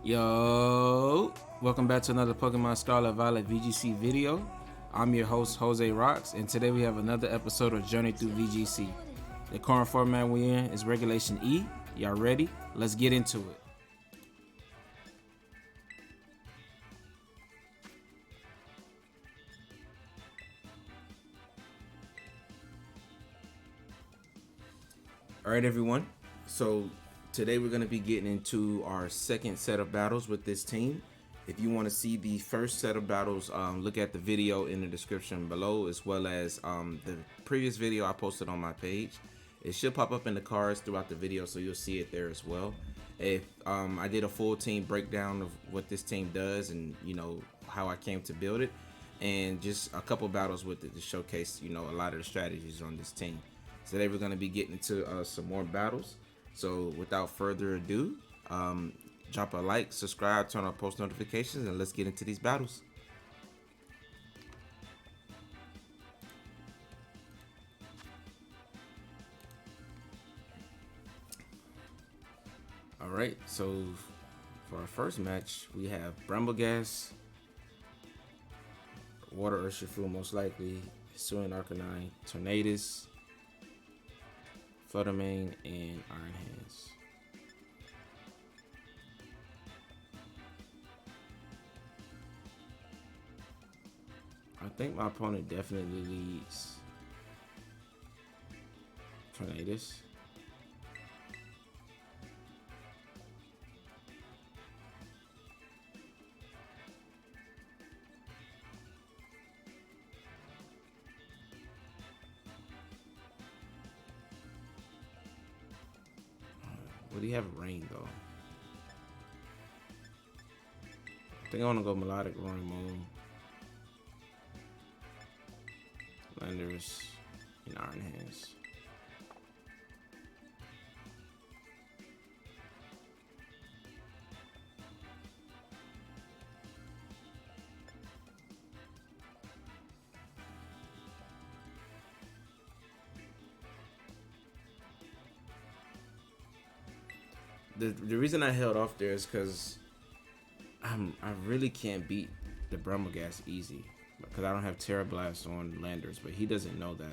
Yo, welcome back to another Pokemon Scarlet Violet VGC video. I'm your host Jose Rocks, and today we have another episode of Journey Through VGC. The current format we're in is Regulation E. Y'all ready? Let's get into it. Alright everyone, so today we're going to be getting into our second set of battles with this team. If you want to see the first set of battles, look at the video in the description below, as well as the previous video I posted on my page. It should pop up in the cards throughout the video, so you'll see it there as well. If I did a full team breakdown of what this team does and how I came to build it, and just a couple battles with it to showcase a lot of the strategies on this team. Today we're going to be getting into some more battles. So without further ado, drop a like, subscribe, turn on post notifications, and let's get into these battles. Alright, so for our first match, we have Bramblegas, Water Urshifu most likely, Soooo and Arcanine, Tornadus, Fluttermane, and Iron Hands. I think my opponent definitely leads Tornadus. Would he have rain though? I think I want to go Milotic, Roaring Moon, Landorus, and Iron Hands. The reason I held off there is because I really can't beat the Bramblegas easy because I don't have Tera Blast on Landorus, but he doesn't know that.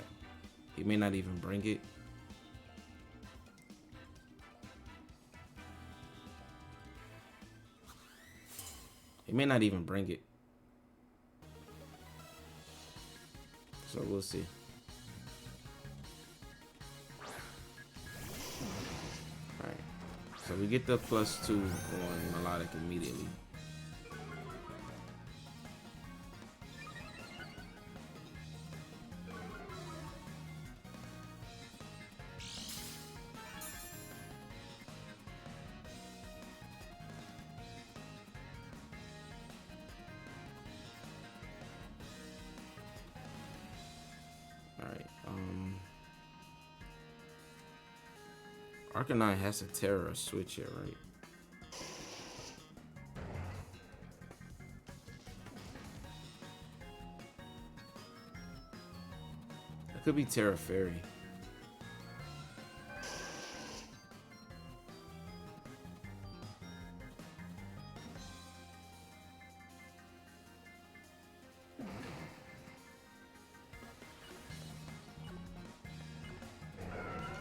He may not even bring it. He may not even bring it. So we'll see. So we get the +2 on Milotic immediately. Alright, Arcanine has to Tera switch here, right? It could be Tera Fairy.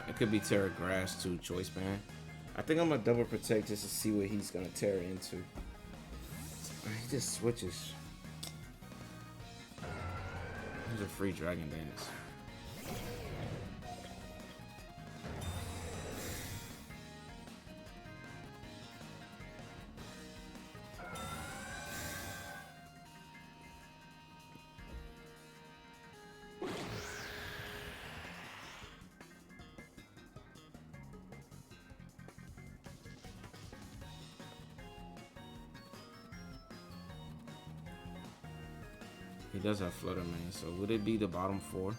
It could be Tera Grass too, Choice Band. I think I'm gonna double protect just to see what he's gonna Tera into. He just switches. He's a free Dragon Dance. He does have Fluttermane, so would it be the bottom 4?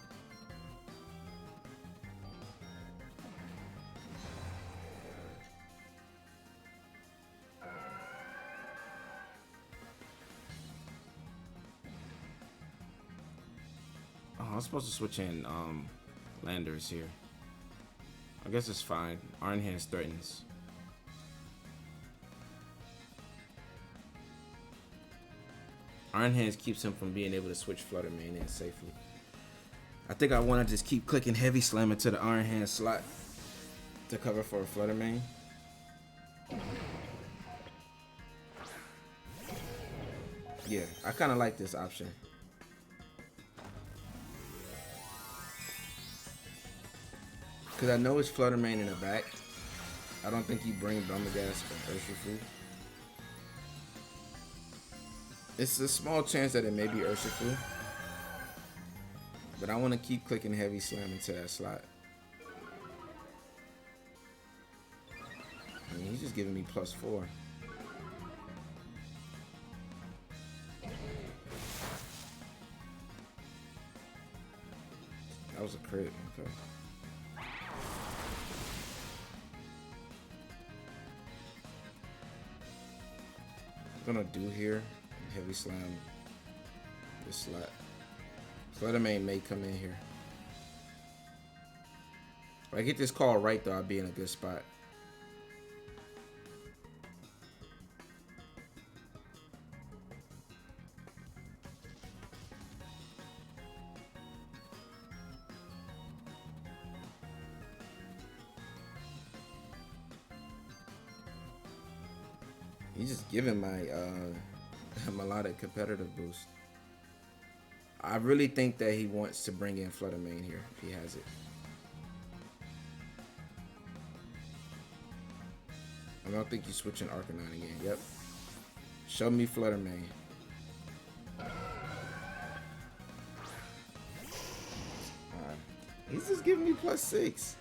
Oh, I'm supposed to switch in Landorus here. I guess it's fine. Iron Hands threatens. Iron Hands keeps him from being able to switch Flutter Mane in safely. I think I want to just keep clicking Heavy Slam into the Iron Hand slot to cover for a Flutter Mane. Yeah, I kind of like this option. Because I know it's Flutter Mane in the back. I don't think you bring Brummagas for Urshifu. It's a small chance that it may be Urshifu. But I want to keep clicking Heavy Slam into that slot. I mean, he's just giving me +4. That was a crit, okay. I'm gonna do here, Heavy Slam this slot. Flutter Mane may come in here. If I get this call right though, I'll be in a good spot. He's just giving my Milotic competitive boost. I really think that he wants to bring in Flutter Mane here if he has it. I don't think he's switching Arcanine again. Yep. Show me Flutter Mane. He's just giving me +6.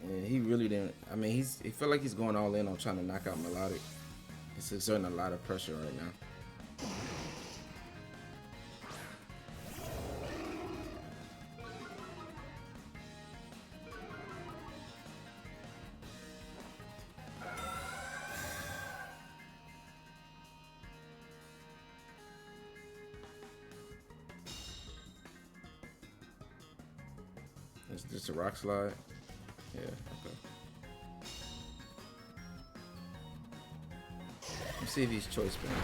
Yeah, he really didn't. I mean, he felt like he's going all in on trying to knock out Milotic. It's exerting a lot of pressure right now. Is this a rock slide? Yeah, okay. Let's see if he's choice banded.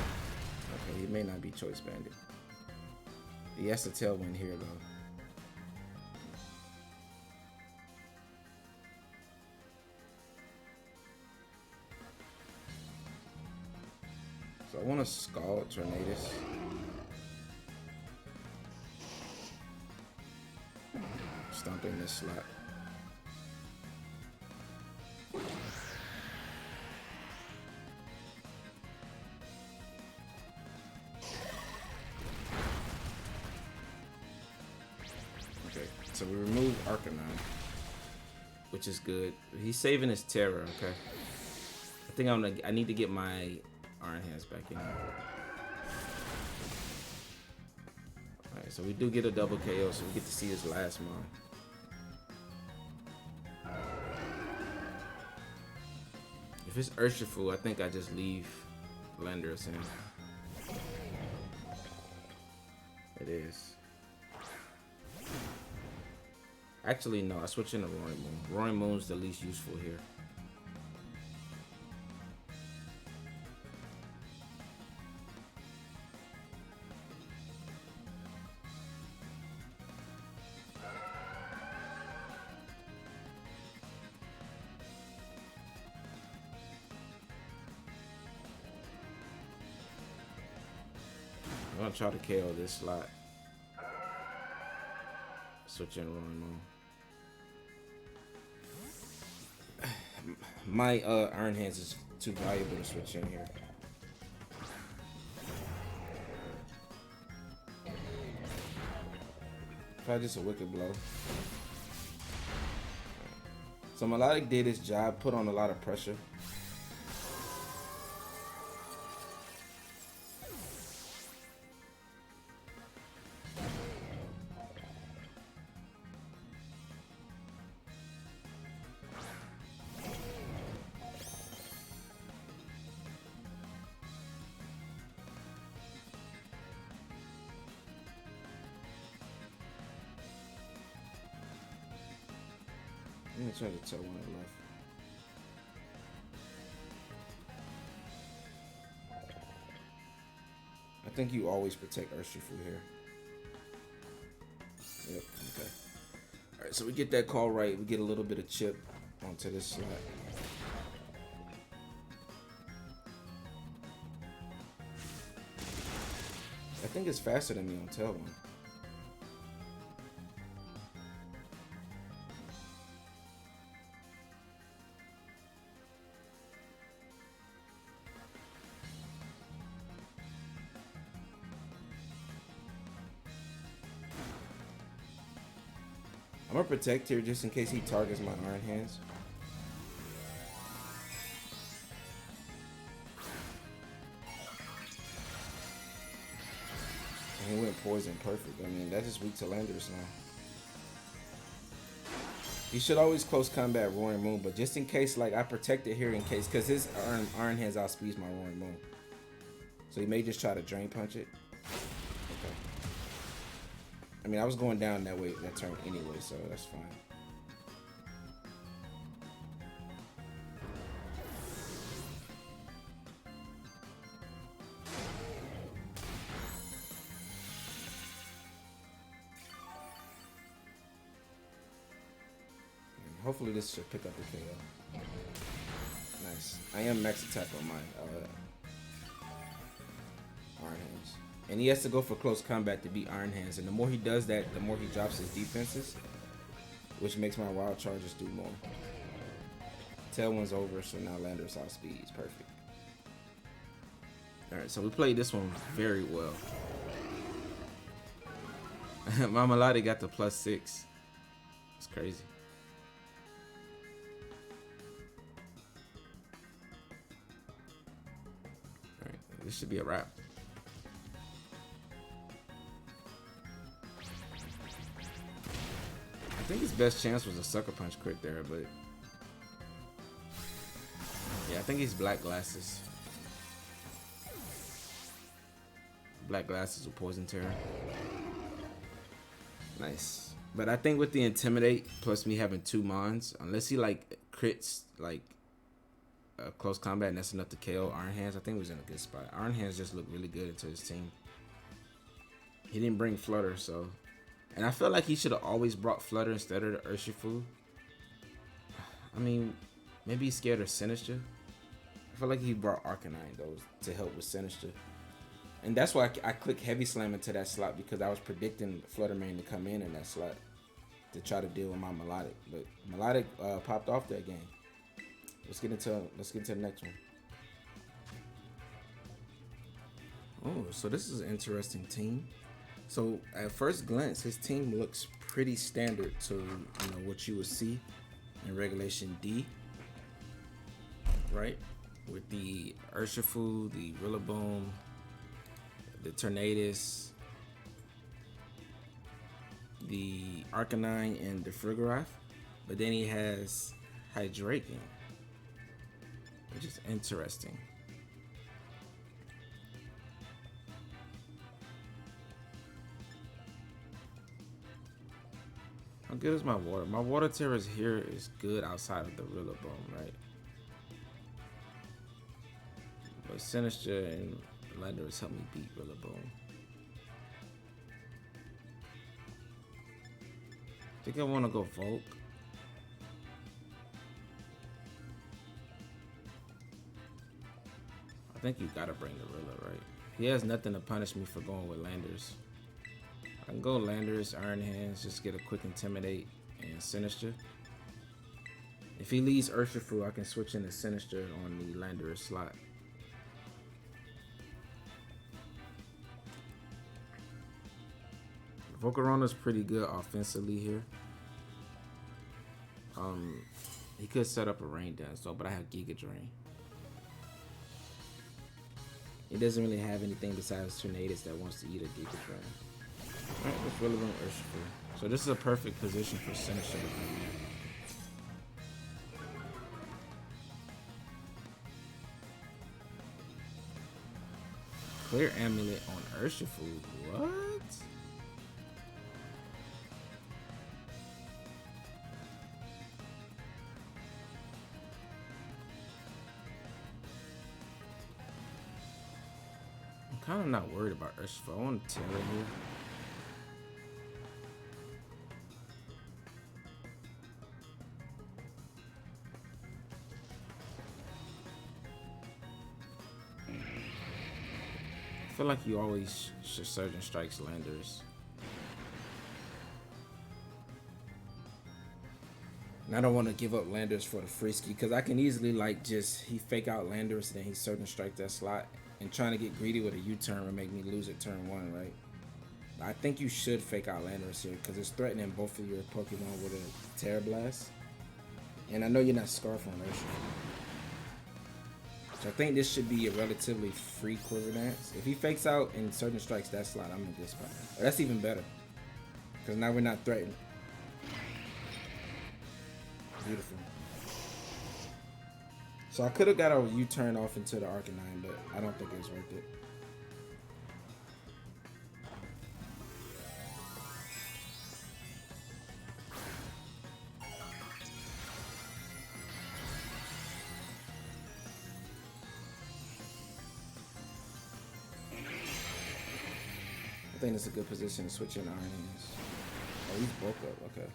Okay, he may not be choice banded. He has to tailwind here though. So I want to Scald Tornadus. Stomping this slot. Okay, so we remove Arcanine, which is good. He's saving his Tera, okay? I think I need to get my Iron Hands back in. Alright, so we do get a double KO, so we get to see his last mon. If it's Urshifu, I think I just leave Landorus in. It is. Actually, no, I switch into Roaring Moon. Roaring Moon's the least useful here. I'm gonna try to KO this slot. Switch in Roaring Moon. My Iron Hands is too valuable to switch in here. Probably just a wicked blow. So Milotic did his job, put on a lot of pressure. I'm gonna try to tell one left. I think you always protect Urshifu here. Yep, okay. Alright, so we get that call right. We get a little bit of chip onto this slot. I think it's faster than me on tail one. I'm gonna protect here just in case he targets my Iron Hands. And he went poison perfect. I mean, that's just weak to Landorus now. He should always close combat Roaring Moon, but just in case, like, I protect it here in case, because his Iron Hands outspeeds my Roaring Moon. So he may just try to Drain Punch it. Okay. I mean, I was going down that way, that turn anyway, so that's fine. Hopefully this should pick up the KO. Nice. I am max attack on my Iron Hands. And he has to go for close combat to beat Iron Hands. And the more he does that, the more he drops his defenses, which makes my wild charges do more. Tail one's over, so now Landorus outspeeds. Perfect. Alright, so we played this one very well. My Milotic got the +6. It's crazy. Alright, this should be a wrap. I think his best chance was a Sucker Punch crit there, but yeah, I think he's Black Glasses. Black Glasses with Poison Tera. Nice. But I think with the Intimidate, plus me having 2 Mons, unless he like crits like close combat and that's enough to KO Iron Hands, I think he was in a good spot. Iron Hands just looked really good into his team. He didn't bring Flutter, so. And I feel like he should have always brought Flutter instead of the Urshifu. I mean, maybe he's scared of Sinistcha. I feel like he brought Arcanine though to help with Sinistcha. And that's why I clicked Heavy Slam into that slot, because I was predicting Flutter Mane to come in that slot to try to deal with my Milotic. But Milotic popped off that game. Let's get into the next one. Oh, so this is an interesting team. So at first glance, his team looks pretty standard to what you would see in Regulation D, right? With the Urshifu, the Rillaboom, the Tornadus, the Arcanine, and the Frigoroth. But then he has Hydreigon, which is interesting. How good is my water? My water Tera's here is good outside of the Rillaboom, right? But Sinistcha and Landorus helped me beat Rillaboom. I think I want to go Volk. I think you gotta bring the Rilla, right? He has nothing to punish me for going with Landorus. I can go Landorus, Iron Hands, just get a quick Intimidate and Sinistcha. If he leaves Urshifu, I can switch into Sinistcha on the Landorus slot. Volcarona's pretty good offensively here. He could set up a rain dance though, but I have Giga Drain. He doesn't really have anything besides Tornadus that wants to eat a Giga Drain. Alright, let's really run Urshifu. So this is a perfect position for Sinistcha to come in. Clear Amulet on Urshifu. What? I'm kind of not worried about Urshifu. I want Tera here. I feel like you always should Surgeon Strikes Landorus. And I don't want to give up Landorus for the Frisky because I can easily like just he fake out Landorus and then he Surgeon Strike that slot, and trying to get greedy with a U-turn would make me lose at turn 1, right? I think you should fake out Landorus here because it's threatening both of your Pokemon with a Tera Blast. And I know you're not Scarf on Urshifu. So I think this should be a relatively free Quiver Dance. If he fakes out and Surgeon Strikes that slot, I'm in a good spot. Or that's even better. Because now we're not threatened. Beautiful. So I could have got a U-turn off into the Arcanine, but I don't think it's worth it. I think it's a good position to switch in Iron Hands. Oh, he's bulk up. Okay.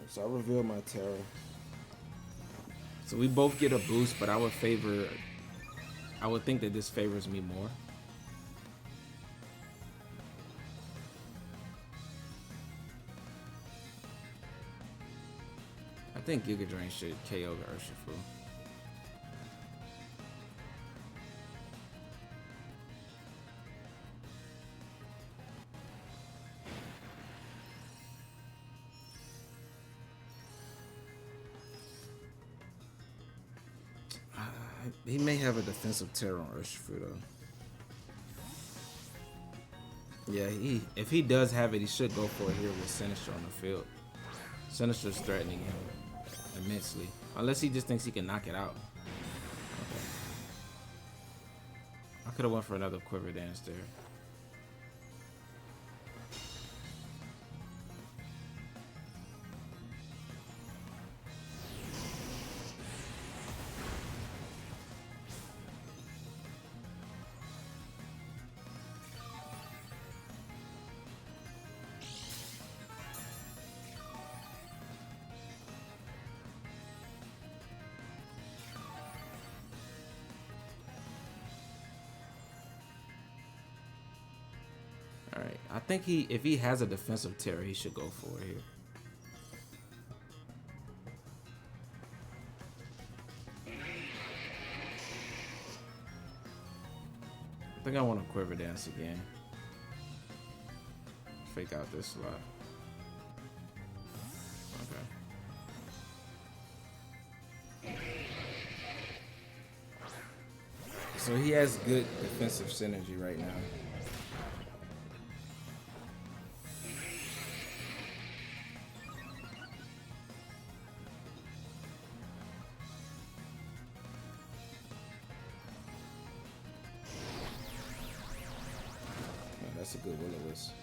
So I reveal my Tera. So we both get a boost, but I would think that this favors me more. I think Giga Drain should KO the Urshifu. He may have a defensive Tera on Urshifu though. Yeah, if he does have it, he should go for it here with Sinistcha on the field. Sinistra's threatening him immensely. Unless he just thinks he can knock it out. Okay. I could have went for another Quiver Dance there. Alright, I think if he has a defensive Tera, he should go for it here. I think I want to Quiver Dance again. Fake out this slot. Okay. So he has good defensive synergy right now. That's a good Will-O-Wisp.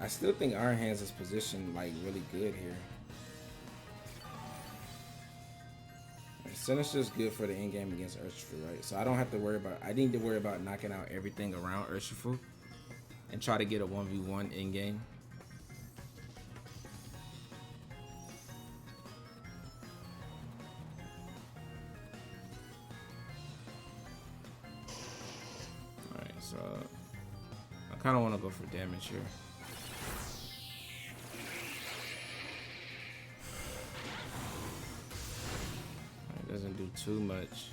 I still think Iron Hands is positioned like really good here. Sinistra's good for the end game against Urshifu, right? So I don't have to worry about. I need to worry about knocking out everything around Urshifu and try to get a 1v1 in game. All right, so I kind of want to go for damage here. It doesn't do too much.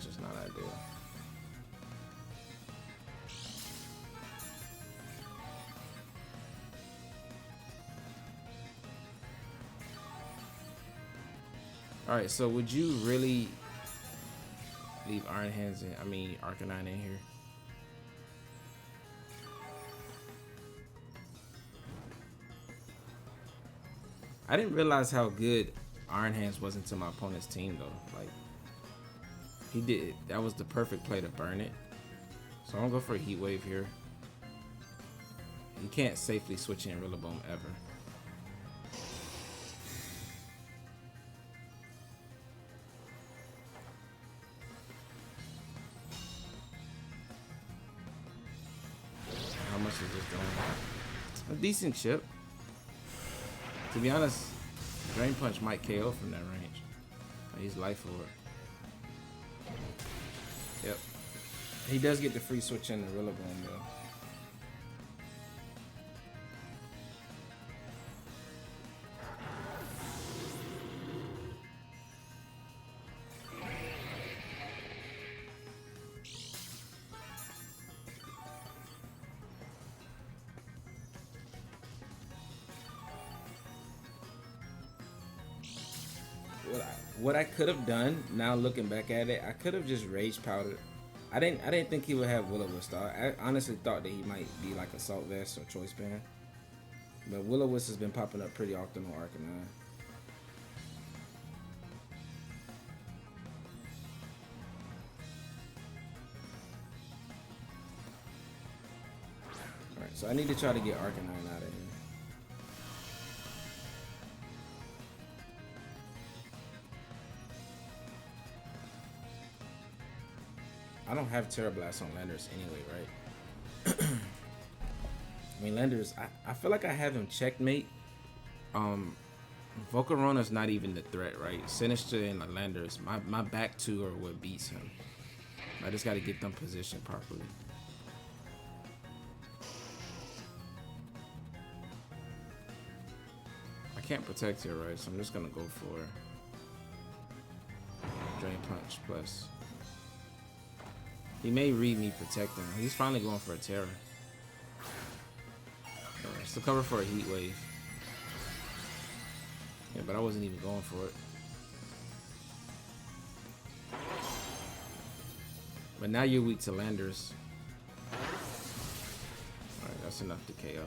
is just not ideal. Alright, so would you really leave Iron Hands in, Arcanine in here? I didn't realize how good Iron Hands was into my opponent's team though. Like, he did, that was the perfect play to burn it. So I'm gonna go for a Heat Wave here. You can't safely switch in Rillaboom ever. How much is this doing? A decent chip. To be honest, Drain Punch might KO from that range. He's Life Orb. Yep. He does get the free switch in the Rillaboom though. What I could have done, now looking back at it, I could have just Rage Powdered. I didn't think he would have Will-O-Wisp. I honestly thought that he might be like Assault Vest or Choice Band. But Will-O-Wisp has been popping up pretty often on Arcanine. Alright, so I need to try to get Arcanine out of here. I don't have Tera Blast on Landorus anyway, right? I mean, Landorus, I feel like I have him checkmate. Volcarona's not even the threat, right? Sinistcha and Landorus, my back two are what beats him. I just got to get them positioned properly. I can't protect here, right? So I'm just going to go for Drain Punch plus. He may read me protecting. He's finally going for a Tera. It's the cover for a Heat Wave. Yeah, but I wasn't even going for it. But now you're weak to Landorus. Alright, that's enough to KO.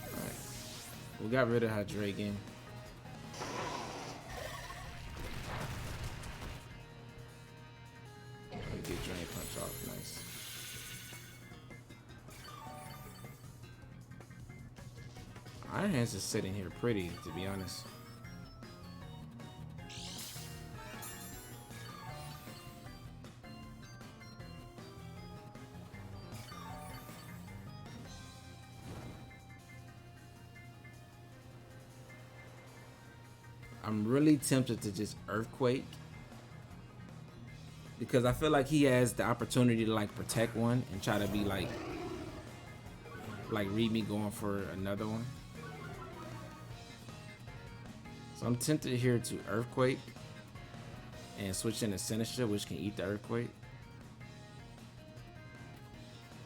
Alright. We got rid of Hydreigon. Get Drain Punch off, nice. Iron Hands is sitting here pretty, to be honest. I'm really tempted to just Earthquake, because I feel like he has the opportunity to like protect one and try to be like read me going for another one. So I'm tempted here to Earthquake and switch into Sinistcha, which can eat the Earthquake.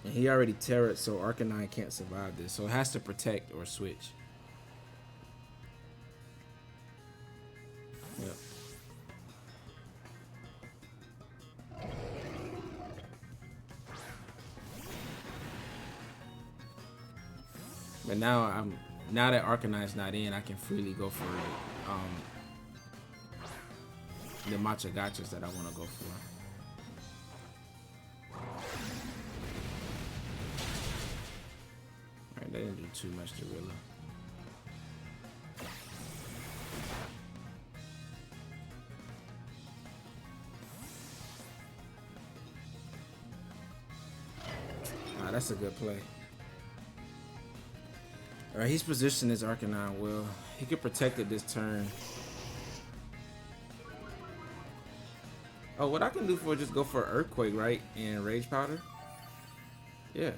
And he already Terra, so Arcanine can't survive this. So it has to protect or switch. Yep. But now that Arcanine's not in, I can freely go for the Matcha Gachas that I want to go for. Alright, they didn't do too much to Rilla. Ah, that's a good play. Alright, he's positioned his Arcanine well. He could protect it this turn. Oh, what I can do for just go for Earthquake, right? And Rage Powder? Yeah.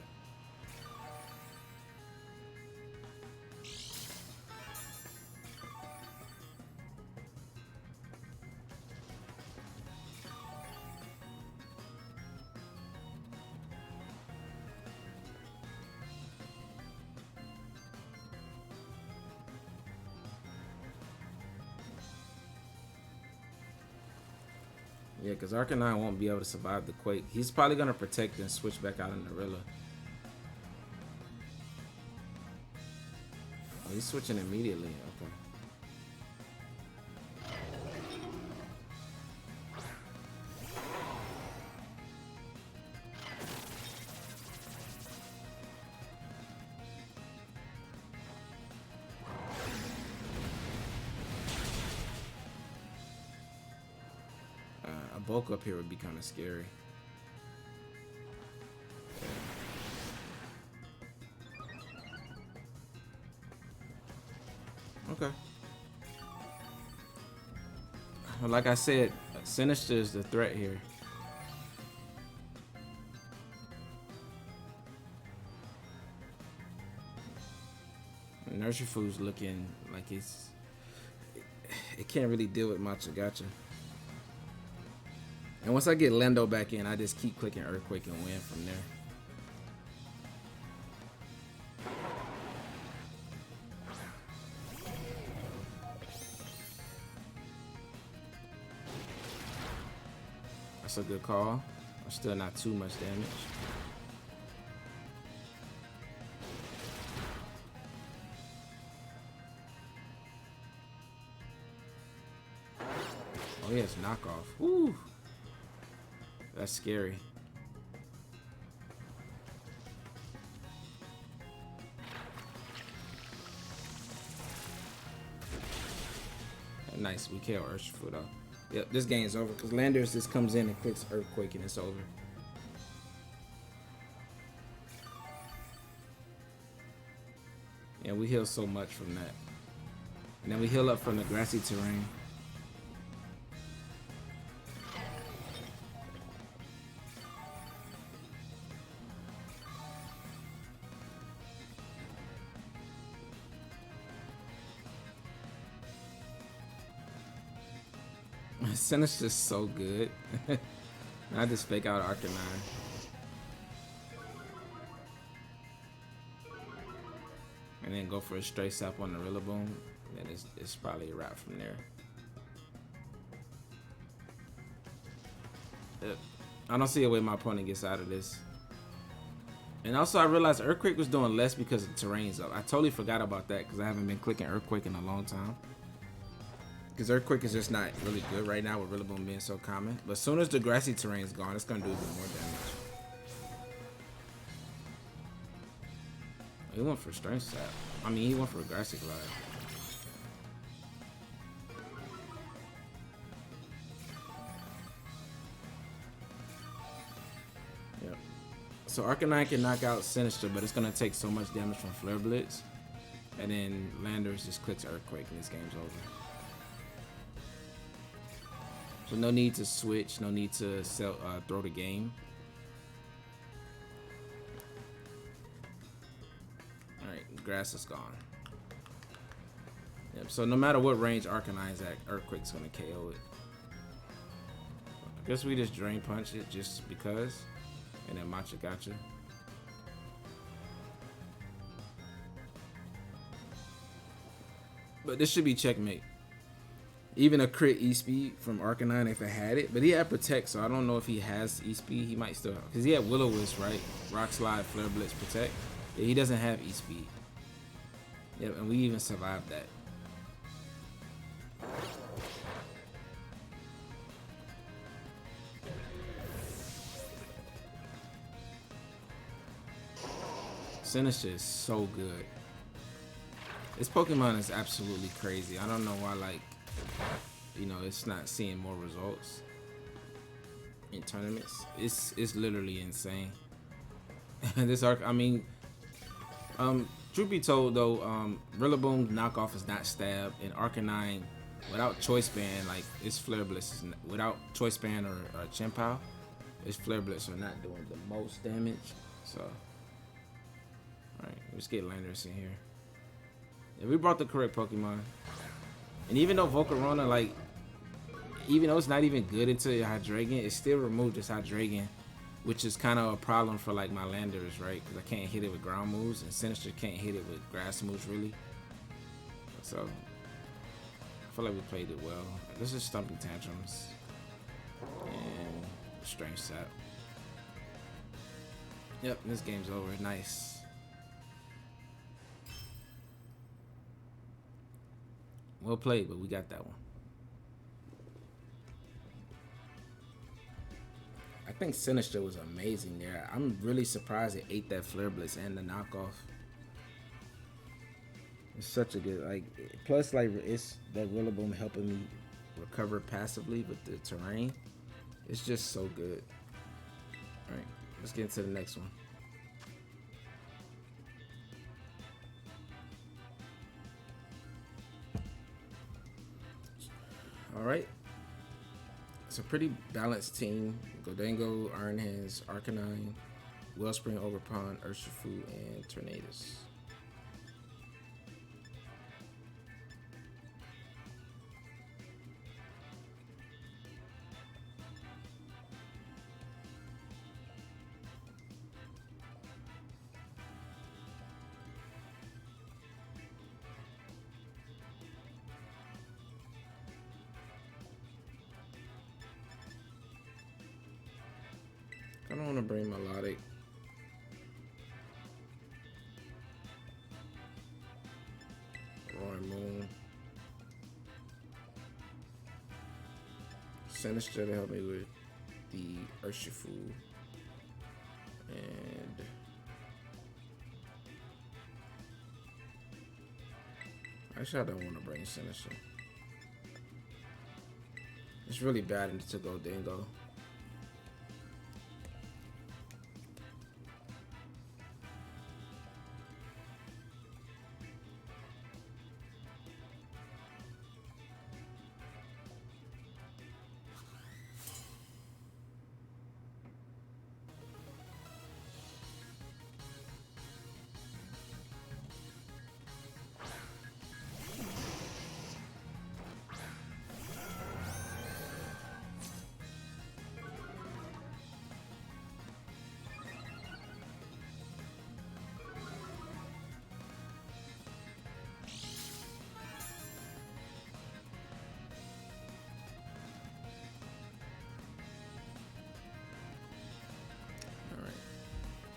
Yeah, because Arcanine won't be able to survive the Quake. He's probably going to protect and switch back out in Narilla. Oh, he's switching immediately. Okay. A bulk up here would be kind of scary. Okay. Well, like I said, Sinistcha is the threat here. Nurture Food's looking like it can't really deal with Machagacha. And once I get Lando back in, I just keep clicking Earthquake and win from there. That's a good call. Still not too much damage. Oh yes, knockoff. Woo! That's scary. Nice, we KO Urshifu though. Yep, this game's over because Landorus just comes in and clicks Earthquake and it's over. Yeah, we heal so much from that. And then we heal up from the grassy terrain. Sinistcha's just so good. I just fake out Arcanine. And then go for a straight sap on the Rillaboom. Then it's probably a wrap from there. I don't see a way my opponent gets out of this. And also I realized Earthquake was doing less because the terrain's up. I totally forgot about that because I haven't been clicking Earthquake in a long time. Because Earthquake is just not really good right now with Rillaboom being so common. But as soon as the grassy terrain is gone, it's going to do even more damage. He went for Strength Sap. I mean, he went for a Grassy Glide. Yep. So Arcanine can knock out Sinistcha, but it's going to take so much damage from Flare Blitz. And then Landorus just clicks Earthquake and this game's over. So no need to switch, no need to throw the game. Alright, grass is gone. Yep, so no matter what range Arcanine's at, Earthquake's gonna KO it. I guess we just Drain Punch it just because. And then Machagacha. But this should be checkmate. Even a crit E-Speed from Arcanine if it had it. But he had Protect, so I don't know if he has E-Speed. He might still have. Because he had Will-O-Wisp, right? Rock Slide, Flare Blitz, Protect. Yeah, he doesn't have E-Speed. Yep, and we even survived that. Sinistcha is so good. This Pokemon is absolutely crazy. I don't know why, like, you know, it's not seeing more results in tournaments. It's literally insane. This arc, I mean, truth be told though, Rillaboom's knockoff is not stab, and Arcanine without Choice Band, like its Flare Blitz is without Choice Band or Chien-Pao, its Flare Blitz are not doing the most damage. So, all right, let's get Landorus in here. Yeah, we brought the correct Pokemon. And even though Volcarona, like, even though it's not even good into Hydreigon, it still removed its Hydreigon, which is kind of a problem for, like, my Landorus, right? Because I can't hit it with ground moves, and Sinistcha can't hit it with grass moves, really. So, I feel like we played it well. This is Stumping Tantrums. And strange sap. Yep, this game's over. Nice. Well played, but we got that one. I think Sinistcha was amazing there. I'm really surprised it ate that Flare Blitz and the knockoff. It's such a good, like, plus, like, it's that Rillaboom helping me recover passively with the terrain. It's just so good. All right, let's get into the next one. All right, it's a pretty balanced team. Gholdengo, Iron Hands, Arcanine, Wellspring, Overpond, Urshifu, and Tornadus. I don't want to bring Milotic. Roaring Moon. Sinistcha to help me with the Urshifu. And actually, I don't want to bring Sinistcha. It's really bad into Gholdengo.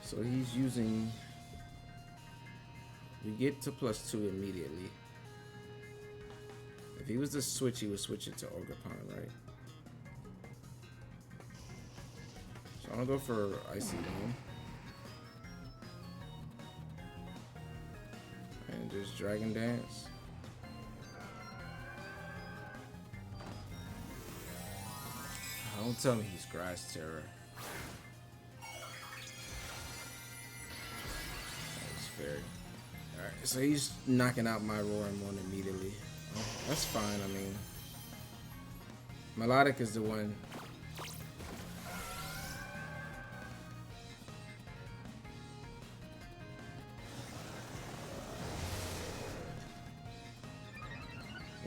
So he's using, we get to +2 immediately. If he was to switch, he would switch it to Ogerpon, right? So I'm gonna go for Icy Dome. And just Dragon Dance. Don't tell me he's Grass Terror. Alright, so he's knocking out my Roaring Moon immediately. Oh, that's fine, I mean. Milotic is the one.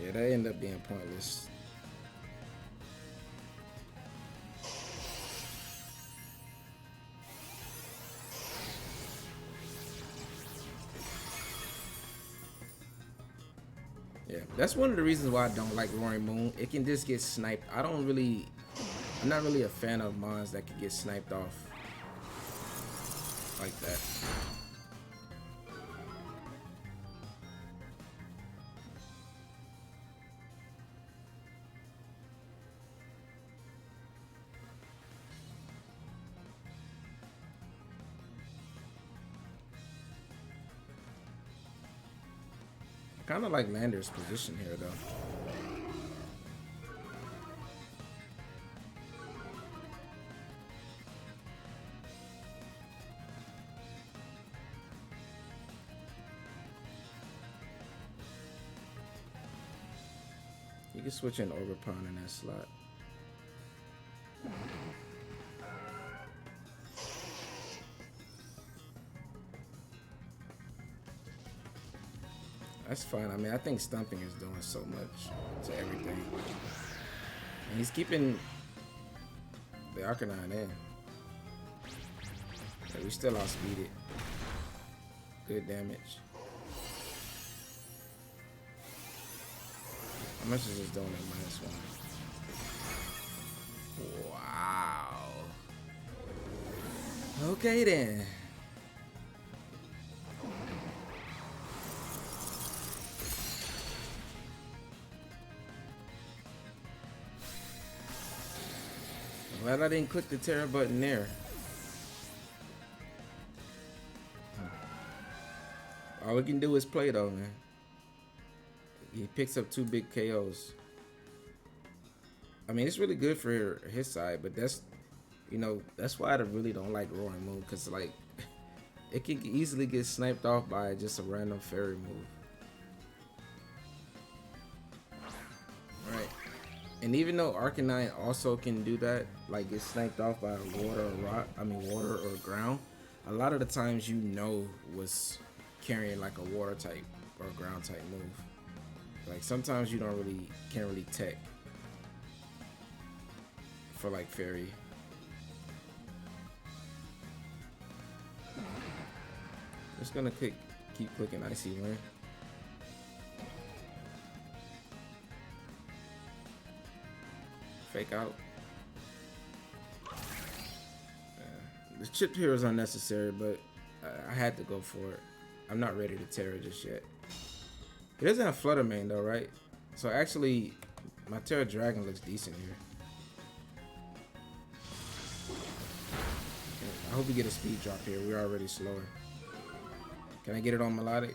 Yeah, that ended up being pointless. Yeah, that's one of the reasons why I don't like Roaring Moon. It can just get sniped. I'm not really a fan of mons that can get sniped off like that. Kind of like Lander's position here, though. You can switch in Overpond in that slot. That's fine. I mean, I think Stumping is doing so much to everything. And he's keeping the Arcanine in. But we still outspeed it. Good damage. How much is this doing at -1? Wow. Okay then. Glad I didn't click the Tera button there. All we can do is play though, man. He picks up 2 big KOs. I mean, it's really good for his side, but that's, you know, that's why I really don't like Roaring Moon, because like it can easily get sniped off by just a random fairy move. Right. And even though Arcanine also can do that, like get sniped off by water or rock, water or ground, a lot of the times you know what's carrying like a water type or ground type move. Like sometimes you can't really tech for like fairy. Just gonna keep clicking Icy Wind. Fake out. The chip here is unnecessary, but I had to go for it. I'm not ready to Tera just yet. He doesn't have Flutter Mane though, right? So actually, my Tera Dragon looks decent here. I hope we get a speed drop here. We're already slower. Can I get it on Milotic?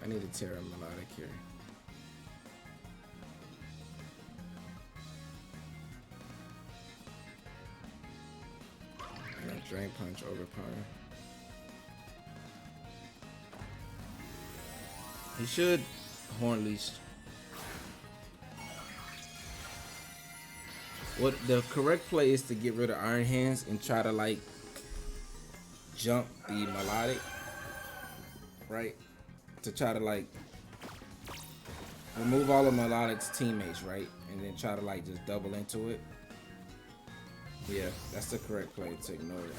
I need a Tera Milotic here. And Drain Punch, Overpower. He should Horn Leash. What the correct play is to get rid of Iron Hands and try to like jump the Milotic, right? To try to like remove all of Milotic's teammates, right? And then try to like just double into it. Yeah, that's the correct play, to ignore it.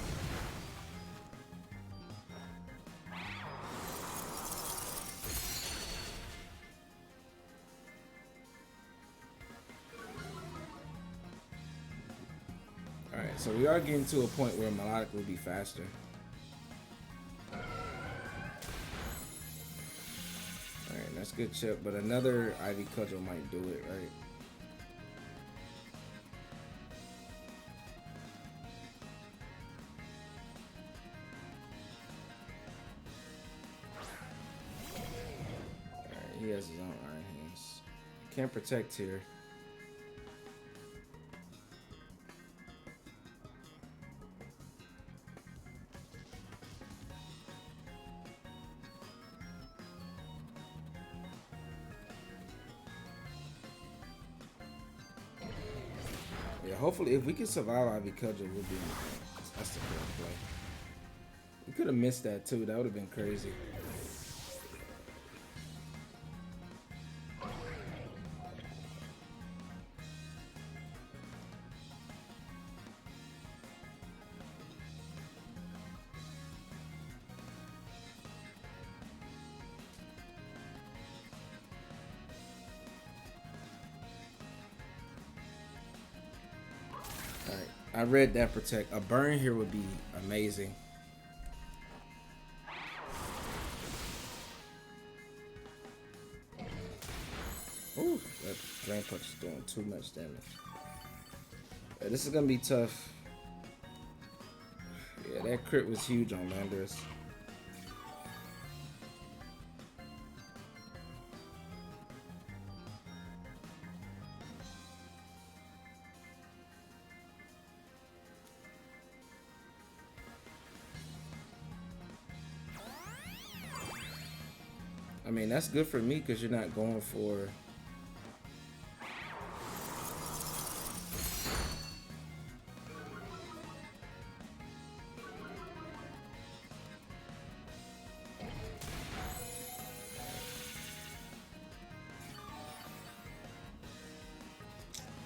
Alright, so we are getting to a point where Milotic will be faster. Alright, that's good chip, but another Ivy Cudgel might do it, right? Alright, he has his own Iron Hands. Can't protect here. Yeah, hopefully if we can survive Ivy Cudgel, we'll be in the game. That's the correct play. We could have missed that too. That would have been crazy. Alright, I read that protect. A burn here would be amazing. Ooh, that Drain Punch is doing too much damage. Yeah, this is gonna be tough. Yeah, that crit was huge on Landorus. I mean, that's good for me because you're not going for...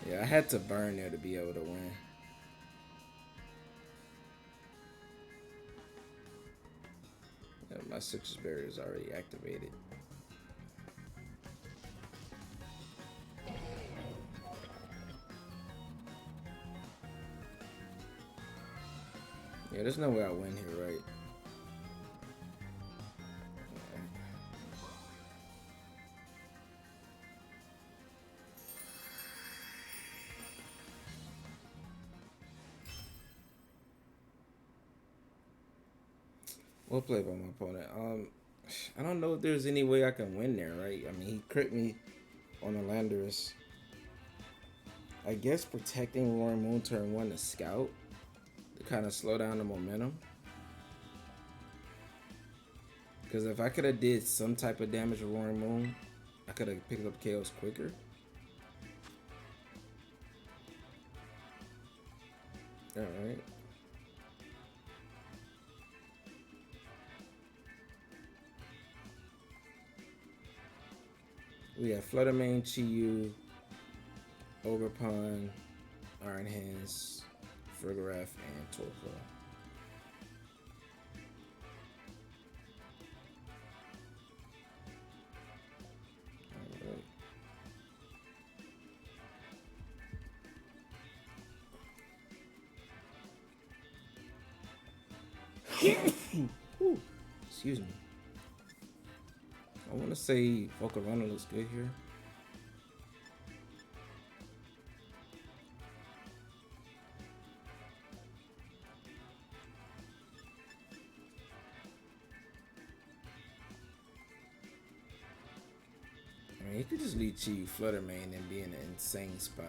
Yeah, I had to burn there to be able to win. Yeah, my citrus berry is already activated. Yeah, there's no way I win here, right? Well played by my opponent. I don't know if there's any way I can win there, right? I mean, he crit me on the Landorus. I guess protecting Roaring Moon turn 1 to scout to kind of slow down the momentum. Because if I could have did some type of damage with Roaring Moon, I could have picked up KOs quicker. Alright. We have Fluttermane, Chi-Yu, Ogerpon, Iron Hands, Frigoraph, and Torkoal. Ooh, excuse me. I want to say Volcarona looks good here. I mean, he could just lead Chi Fluttermane and be in an insane spot.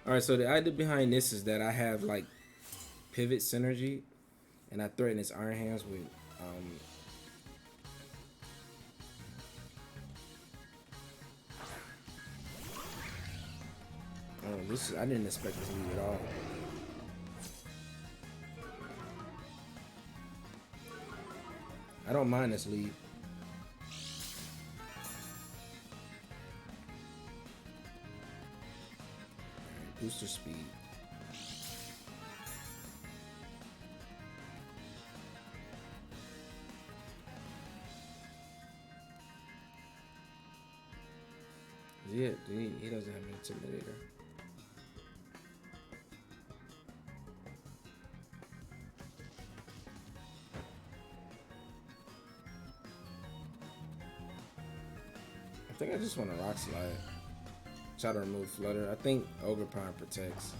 Alright, so the idea behind this is that I have like pivot synergy and I threaten his Iron Hands with oh, this is, I didn't expect this lead at all. I don't mind this lead. Booster speed. Yeah, he doesn't have an Intimidator. I think I just want to Rock Slide. Try to remove Flutter. I think Ogerpon protects.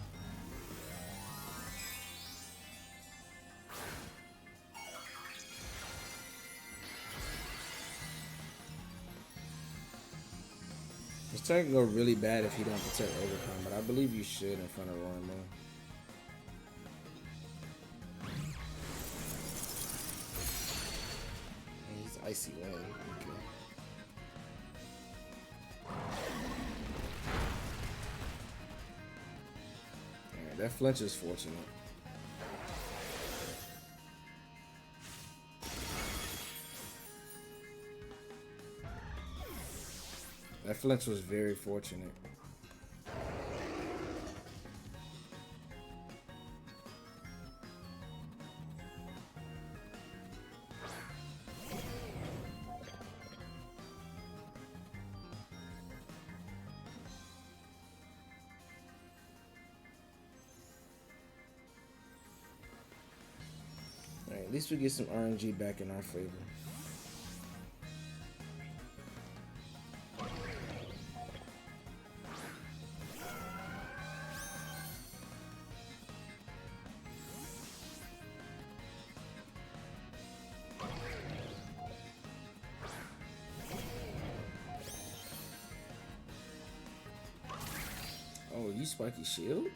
This turn can go really bad if you don't protect Ogerpon, but I believe you should in front of Roaring Moon. He's Icy Wind. Okay. Alright, that flinch is fortunate. That flinch was very fortunate. Alright, at least we get some RNG back in our favor. RNG spiky shield?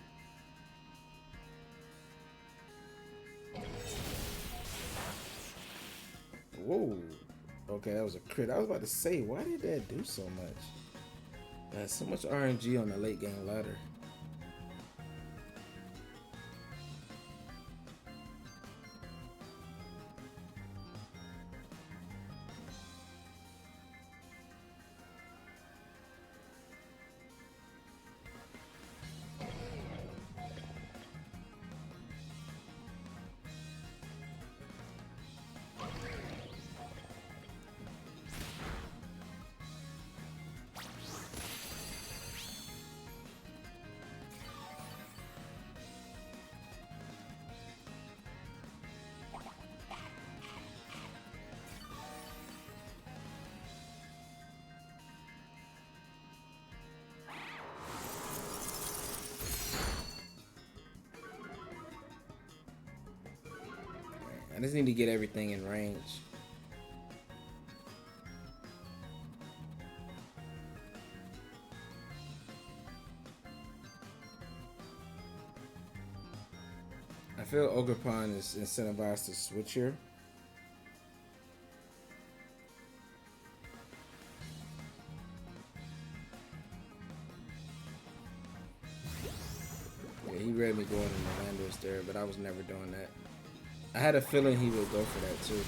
Whoa. Okay, that was a crit. I was about to say, why did that do so much? There's so much RNG on the late game ladder. I just need to get everything in range. I feel Ogerpon is incentivized to switch here. Yeah, he read me going in the Landorus there, but I was never doing that. I had a feeling he would go for that too.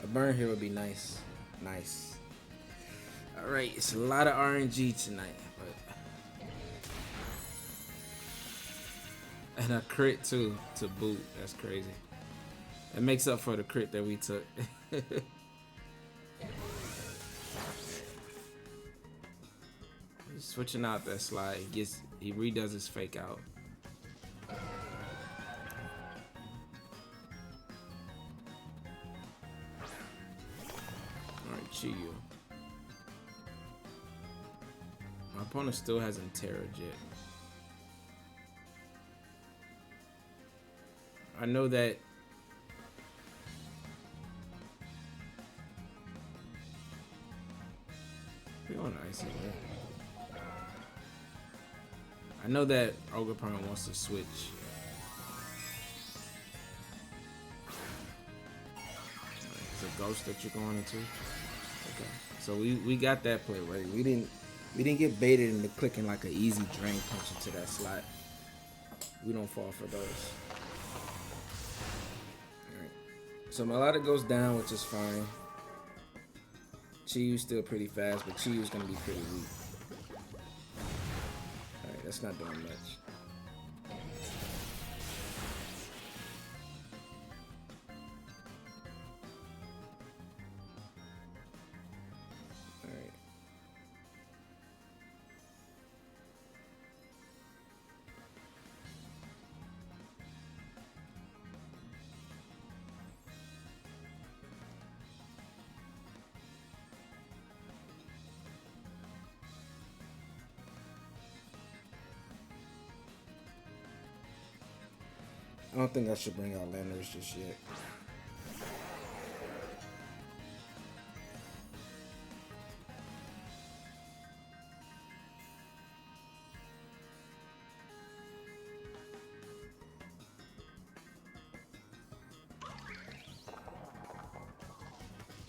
A burn here would be nice. Nice. Alright, it's a lot of RNG tonight, but and a crit too to boot. That's crazy. It makes up for the crit that we took. He's switching out that slide. He redoes his fake out. Alright, Chiyu. My opponent still hasn't Tera yet. I know that we're on icy there. I know that Ogerpon wants to switch. It's a ghost that you're going into. Okay, so we got that play right. We didn't get baited into clicking like an easy drain punch into that slot. We don't fall for those. Alright. So Milotic goes down, which is fine. Chiyu's still pretty fast, but Chiyu's gonna be pretty weak. Alright, that's not doing much. Alright. I don't think I should bring out Landorus just yet.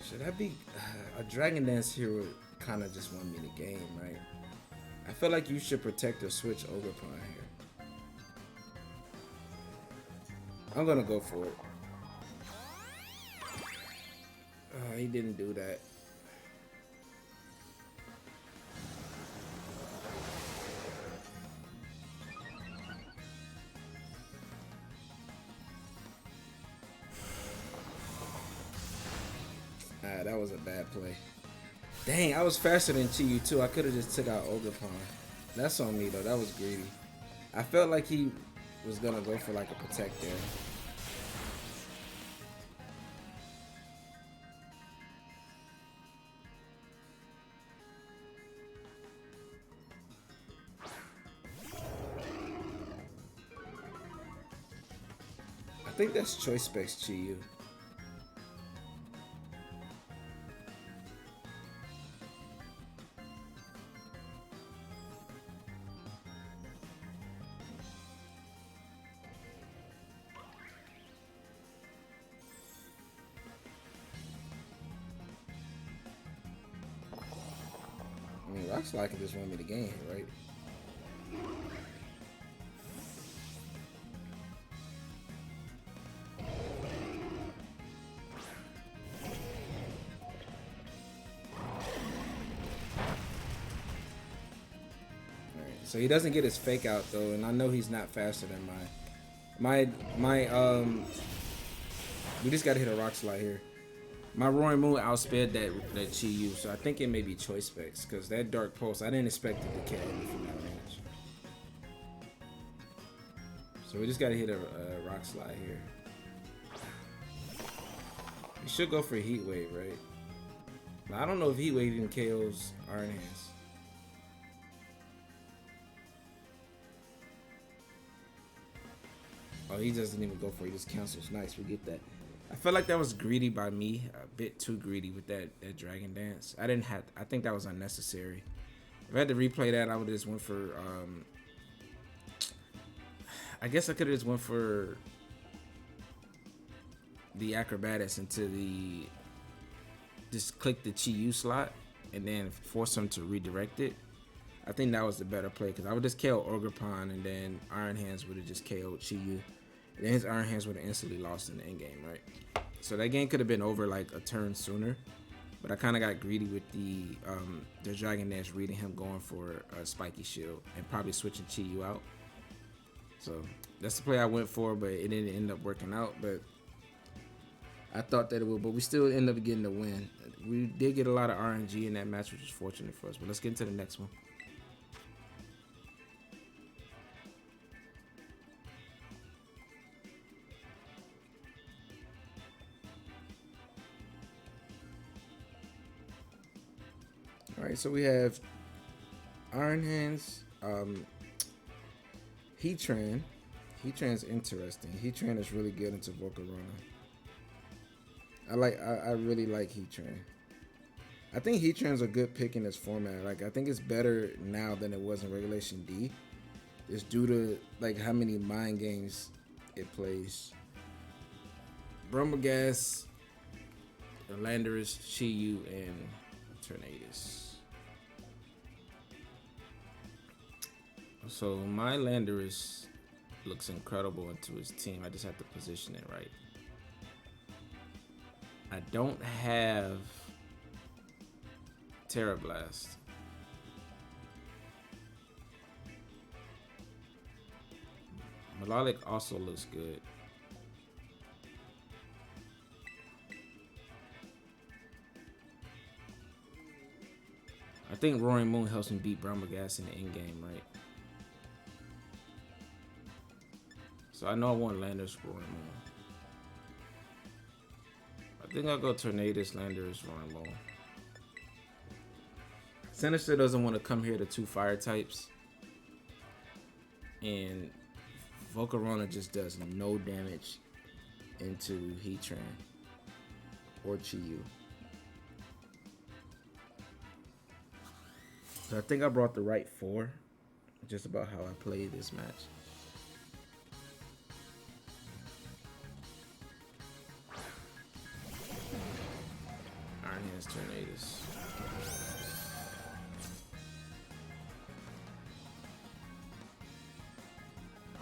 Should I be a Dragon Dance hero? Kind of just want me to game, right? I feel like you should protect or switch Ogerpon here. I'm gonna go for it. He didn't do that. That was a bad play. Dang, I was faster than Chiyu too. I could have just took out Ogerpon. That's on me though. That was greedy. I felt like he was gonna go for like a protect there. I think that's Choice Specs Chiyu. Rock Slide can just run me the game, right? So he doesn't get his fake out though, and I know he's not faster than my we just gotta hit a Rock Slide here. My Roaring Moon outsped that Chi Yu, so I think it may be choice specs, because that Dark Pulse, I didn't expect it to carry me from that range. So we just gotta hit a Rock Slide here. We should go for a Heat Wave, right? Now, I don't know if Heat Wave even KOs Iron Hands. Oh, he doesn't even go for it. He just cancels. Nice, we get that. I felt like that was greedy by me. A bit too greedy with that Dragon Dance. I think that was unnecessary. If I had to replay that, I would have just went for... I guess I could have just went for the Acrobatics into the... Just click the Chi Yu slot and then force him to redirect it. I think that was the better play, because I would just KO Ogerpon and then Iron Hands would have just KO'd Chi Yu. And then his Iron Hands would have instantly lost in the end game, right? So that game could have been over like a turn sooner. But I kind of got greedy with the Dragon Dance reading him going for a Spiky Shield and probably switching Chi Yu out. So that's the play I went for, but it didn't end up working out. But I thought that it would, but we still end up getting the win. We did get a lot of RNG in that match, which was fortunate for us. But let's get into the next one. Alright, so we have Iron Hands, Heatran. Heatran's interesting. Heatran is really good into Volcarona. I really like Heatran. I think Heatran's a good pick in this format. Like, I think it's better now than it was in Regulation D. It's due to like how many mind games it plays. Brumbagas, Landorus, Chi Yu, and Tornadus. So my Landorus looks incredible into his team. I just have to position it right. I don't have Tera Blast. Milotic also looks good. I think Roaring Moon helps him beat Brumbagas in the end game, right? So I know I want Landorus, Roaring Moon. I think I'll go Tornadus, Landorus, Roaring Moon. Sinistcha doesn't want to come here to two fire types. And Volcarona just does no damage into Heatran or Chi Yu. So I think I brought the right four, just about how I played this match. Iron Hands, Tornadus.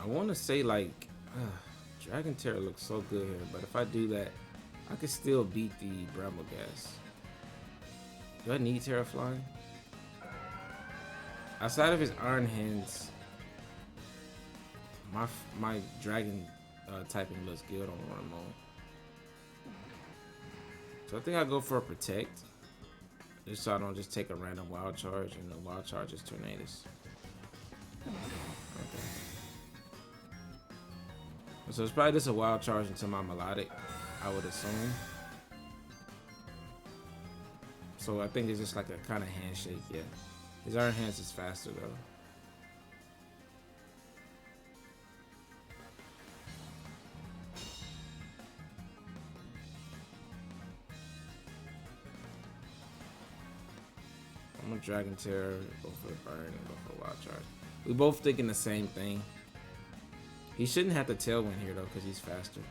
I want to say like, Dragon Tera looks so good here, but if I do that, I could still beat the Brumbagas. Do I need Tera Flying? Outside of his Iron Hands, my Dragon typing looks good on Roaring Moon. So I think I'll go for a Protect, just so I don't just take a random Wild Charge, and the Wild Charge is Tornadus. Okay. So it's probably just a Wild Charge into my Milotic, I would assume. So I think it's just like a kind of handshake, yeah. His Iron Hands is faster though. I'm gonna Dragon Tera, go for the burn, and go for a Wild Charge. We both thinking the same thing. He shouldn't have to Tailwind here though, because he's faster.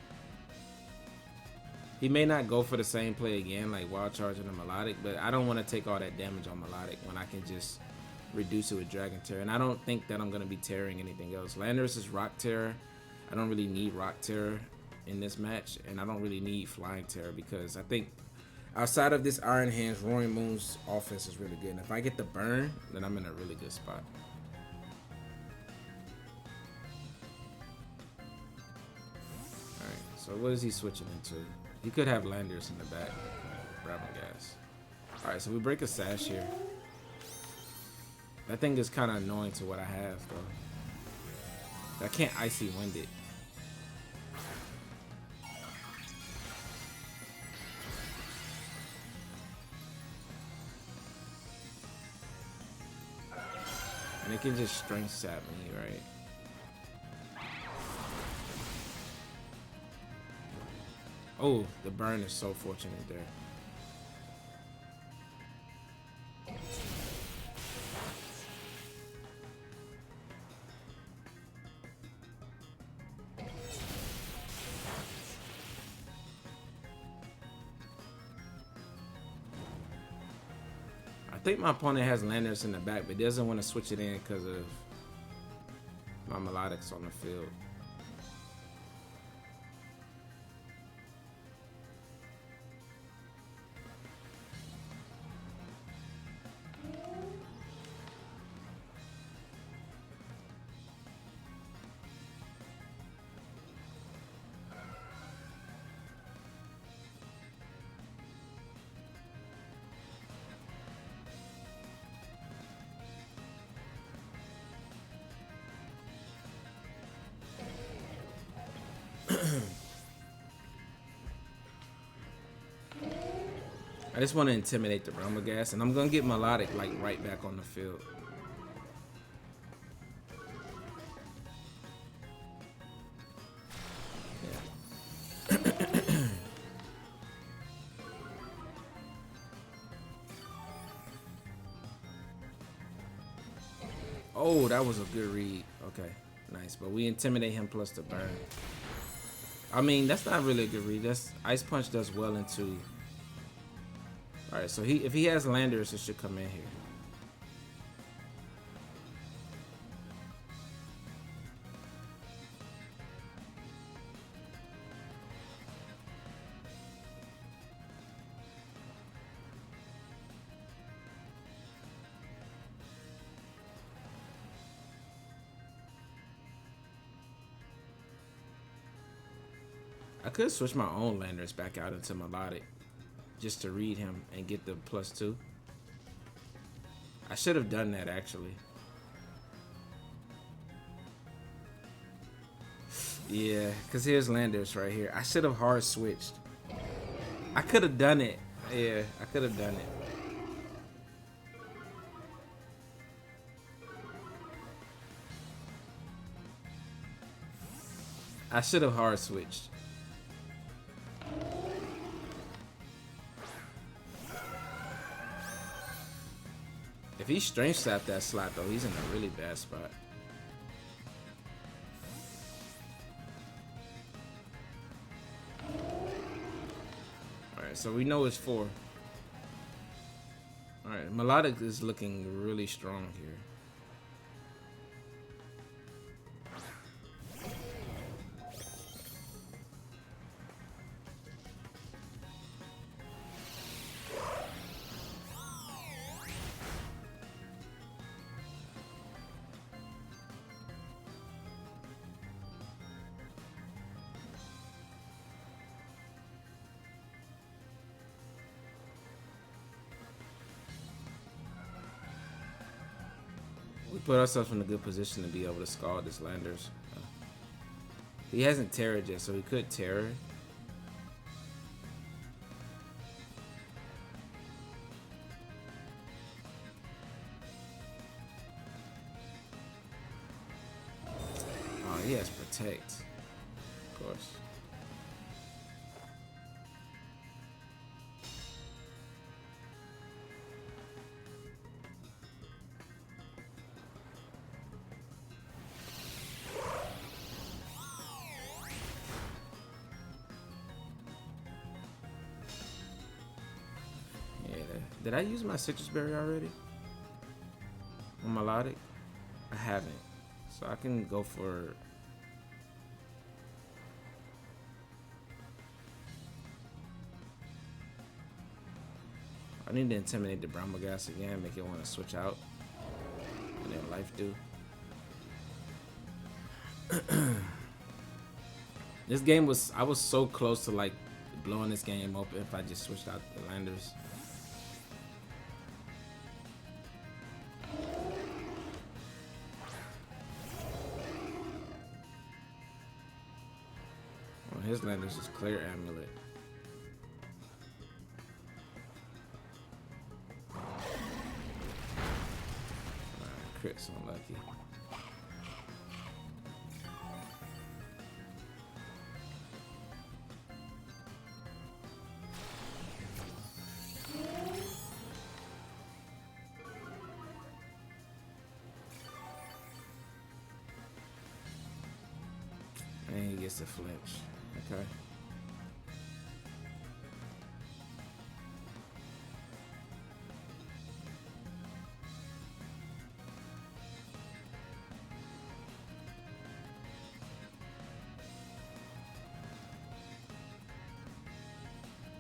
He may not go for the same play again, like Wild Charge and a Milotic, but I don't want to take all that damage on Milotic when I can just reduce it with Dragon Tera. And I don't think that I'm going to be tearing anything else. Landorus is Rock Tera. I don't really need Rock Tera in this match. And I don't really need Flying Tera because I think outside of this Iron Hands, Roaring Moon's offense is really good. And if I get the burn, then I'm in a really good spot. Alright, so what is he switching into? He could have Landorus in the back. Gas. Alright, so we break a Sash here. That thing is kind of annoying to what I have, though. I can't Icy Wind it. And it can just Strength Sap me, right? Oh, the burn is so fortunate there. I think my opponent has Landorus in the back, but doesn't want to switch it in because of my Milotics on the field. I just want to intimidate the Rumble Gas, and I'm gonna get Milotic like right back on the field. Yeah. Oh, that was a good read. Okay, nice. But we intimidate him plus the burn. I mean, that's not really a good read. That's Ice Punch does well into. All right, so if he has Landorus, it should come in here. I could switch my own Landorus back out into Milotic just to read him and get the +2. I should have done that actually. Yeah, because here's Landorus right here. I should have hard switched. I could have done it. Yeah, I could have done it. I should have hard switched. If he Strength Sap that slot though, he's in a really bad spot. Alright, so we know it's 4. Alright, Milotic is looking really strong here. We put ourselves in a good position to be able to scald this Landorus. He hasn't Tera'd yet, so he could Tera. Oh, he has Protect. Of course. Did I use my Citrus Berry already? On Milotic? I haven't. So I can go for... I need to intimidate the Brambleghast again, make it want to switch out. And then life do. This game was... I was so close to like blowing this game open if I just switched out the Landorus. Well, his Landorus is clear amulet. Crit's unlucky. And he gets the flinch. Okay.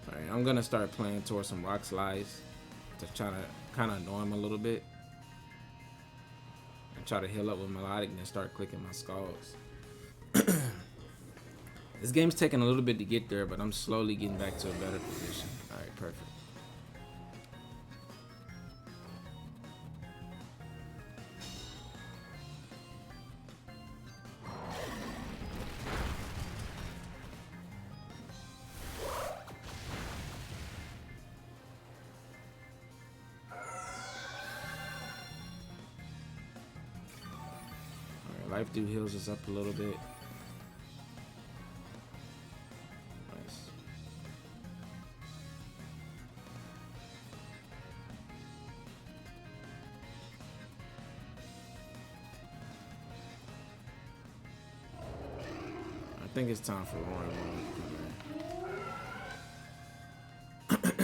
Alright, I'm gonna start playing towards some rock slides to try to kind of annoy him a little bit. And try to heal up with Milotic and then start clicking my skulls. This game's taking a little bit to get there, but I'm slowly getting back to a better position. Alright, perfect. Alright, life do heals us up a little bit. I think it's time for Roaring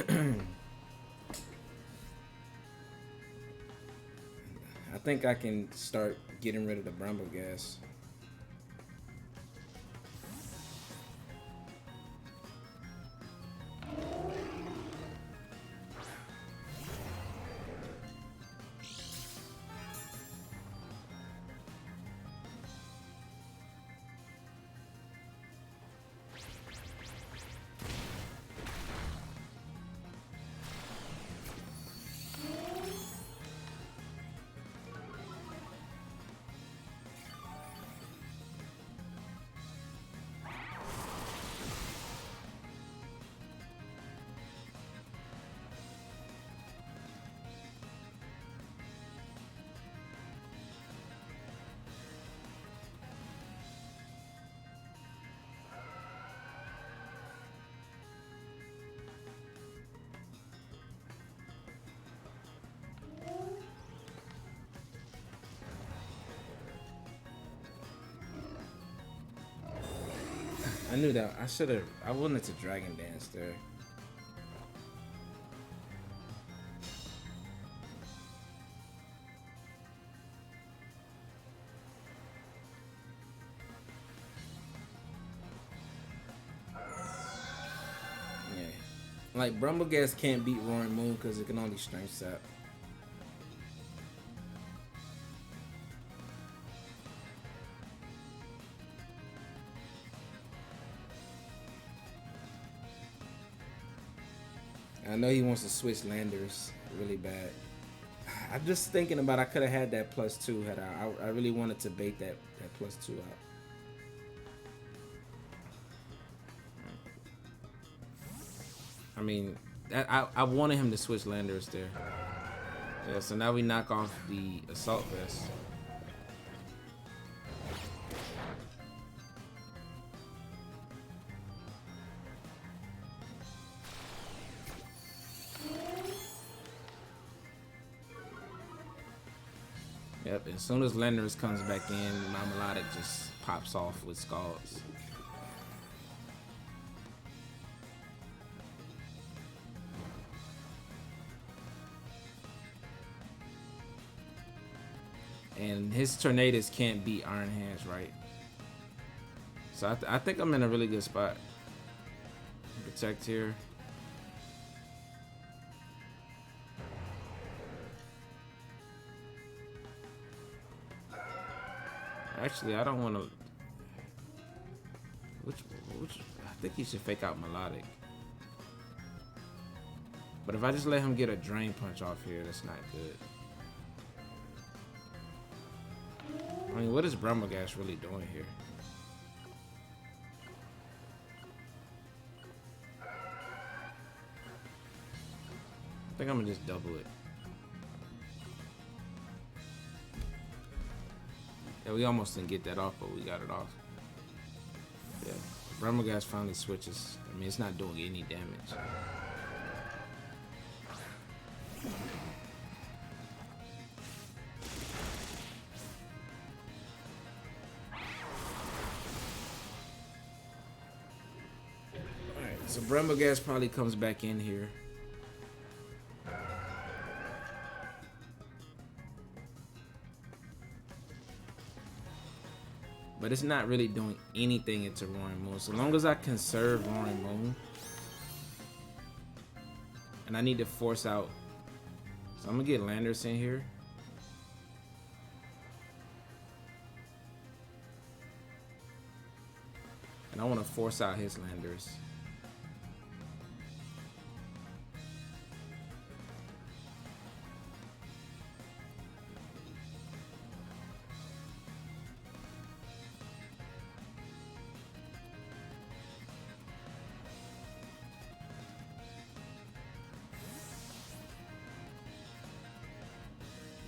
Moon. I think I can start getting rid of the Brambleghast. I knew that. I wanted to Dragon Dance there. Yeah. Like, Brambleghast can't beat Roaring Moon because it can only strength sap. I know he wants to switch Landorus really bad. I'm just thinking about I could have had that +2 had I really wanted to bait that +2 out. I mean, I wanted him to switch Landorus there. Yeah, so now we knock off the Assault Vest. Yep, as soon as Landorus comes back in, my Milotic just pops off with Scalds. And his Tornadus can't beat Iron Hands, right? So I think I'm in a really good spot. Protect here. Actually, I don't want to. Which I think he should fake out Milotic. But if I just let him get a Drain Punch off here, that's not good. I mean, what is Brummelgas really doing here? I think I'm gonna just double it. Yeah, we almost didn't get that off, but we got it off. Yeah, Brummelgas finally switches. I mean, it's not doing any damage. Alright, so Brummelgas probably comes back in here. But it's not really doing anything into Roaring Moon. So long as I conserve Roaring Moon. And I need to force out. So I'm going to get Landorus in here. And I want to force out his Landorus.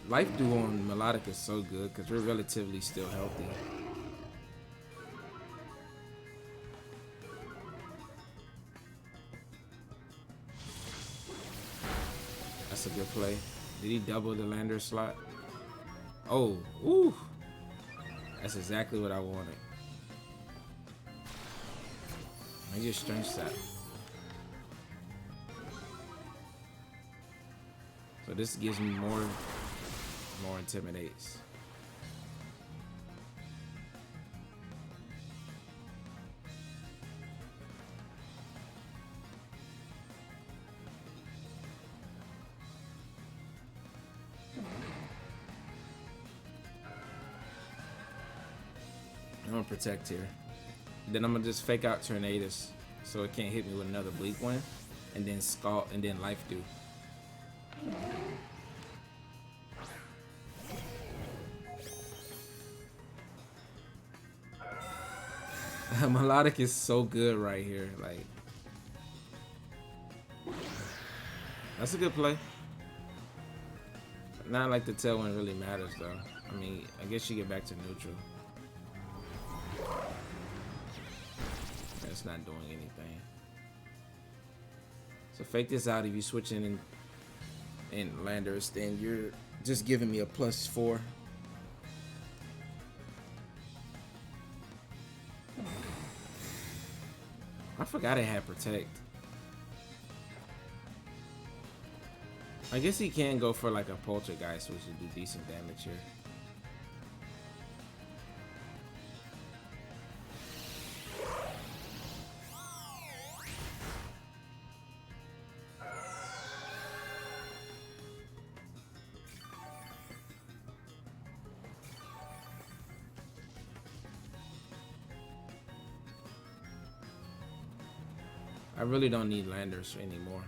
Life Dew on Milotic is so good because we're relatively still healthy. That's a good play. Did he double the Landorus slot? Oh, ooh. That's exactly what I wanted. I just Strength Sap. So this gives me more intimidates. I'm gonna protect here. Then I'm gonna just fake out Tornadus so it can't hit me with another Bleak one, and then Scald, and then Life Dew. Milotic is so good right here. Like, that's a good play. Not like the tailwind really matters though. I mean, I guess you get back to neutral. That's not doing anything. So fake this out. If you switch in Landorus, then you're just giving me a +4. I forgot it had Protect. I guess he can go for like a Poltergeist, which would do decent damage here. I really don't need Landorus anymore.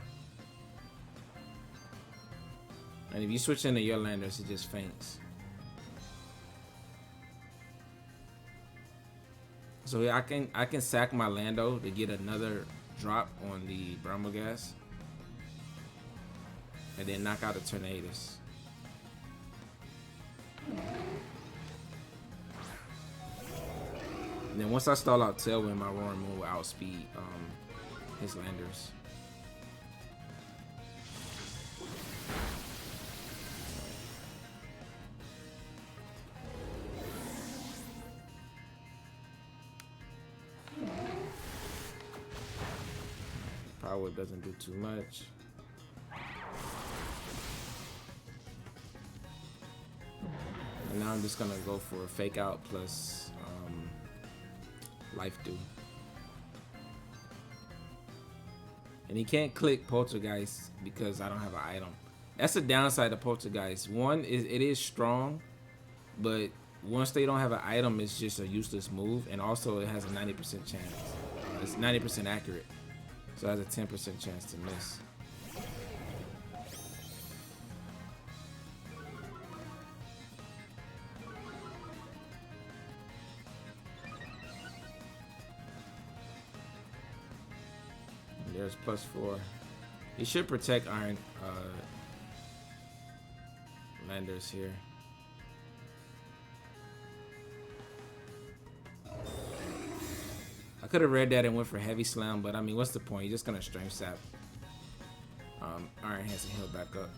And if you switch into your Landorus, it just faints. So I can sack my Lando to get another drop on the Brummelgas, and then knock out the Tornadus. And then once I stall out Tailwind, my Roaring Moon will outspeed his Landorus. Power doesn't do too much. And now I'm just gonna go for a fake out plus life do. And he can't click Poltergeist because I don't have an item. That's the downside of Poltergeist. One is it is strong, but once they don't have an item, it's just a useless move. And also it has a 90% chance. It's 90% accurate. So it has a 10% chance to miss. There's +4. He should protect Iron Landorus here. I could have read that and went for Heavy Slam, but I mean, what's the point? You're just gonna Strength Sap. Iron Hands and heal back up.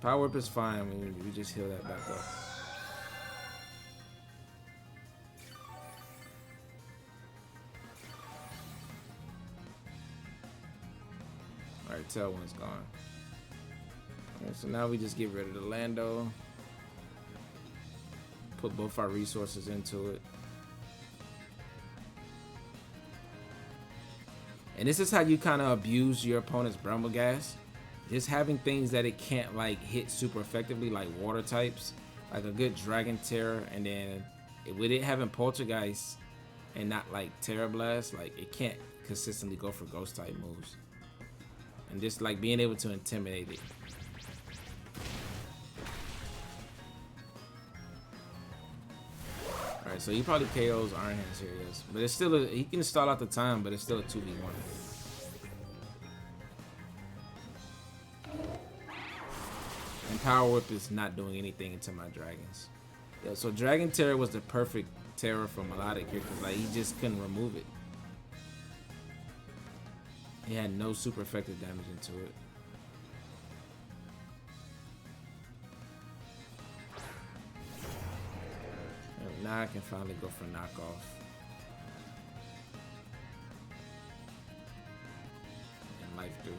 Power Whip is fine. We just heal that back up. Alright, Tailwind's gone. Okay, so now we just get rid of the Lando. Put both our resources into it. And this is how you kind of abuse your opponent's Bramble Gas. Just having things that it can't like hit super effectively, like water types. Like a good Dragon Terror, and then with it having Poltergeist and not like Terra Blast, like it can't consistently go for ghost type moves. And just like being able to intimidate it. Alright, so he probably KOs Iron Hands here, yes. But it's still he can stall out the time, but it's still a 2v1. And Power Whip is not doing anything into my dragons. Yeah, so Dragon Terror was the perfect terror for Milotic here, because like he just couldn't remove it. He had no super effective damage into it. And now I can finally go for knockoff. And life do.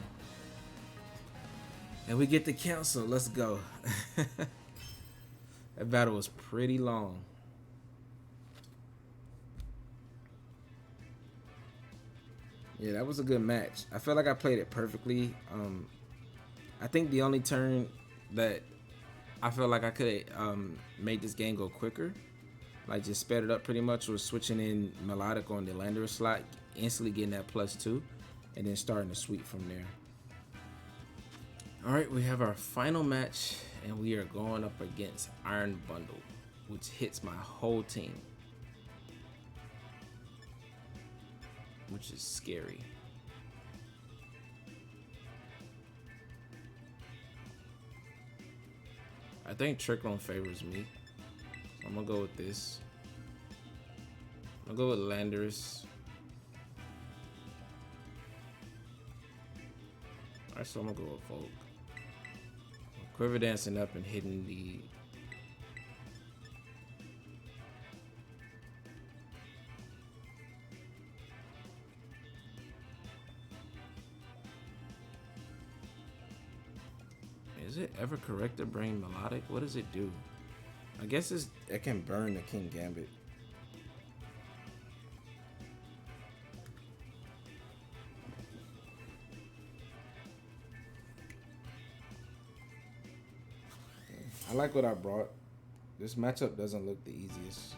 And we get the council. Let's go. That battle was pretty long. Yeah, that was a good match. I felt like I played it perfectly. I think the only turn that I felt like I could have made this game go quicker, like just sped it up pretty much, was switching in Milotic on the Landorus slot, instantly getting that +2, and then starting to sweep from there. Alright, we have our final match, and we are going up against Iron Bundle, which hits my whole team, which is scary. I think Trickle favors me. So I'm gonna go with this. I'm gonna go with Landorus. Alright, so I'm gonna go with Volk. Quiver dancing up and hitting the Is it ever correct to bring Milotic? What does it do? I guess it can burn the King Gambit. I like what I brought. This matchup doesn't look the easiest.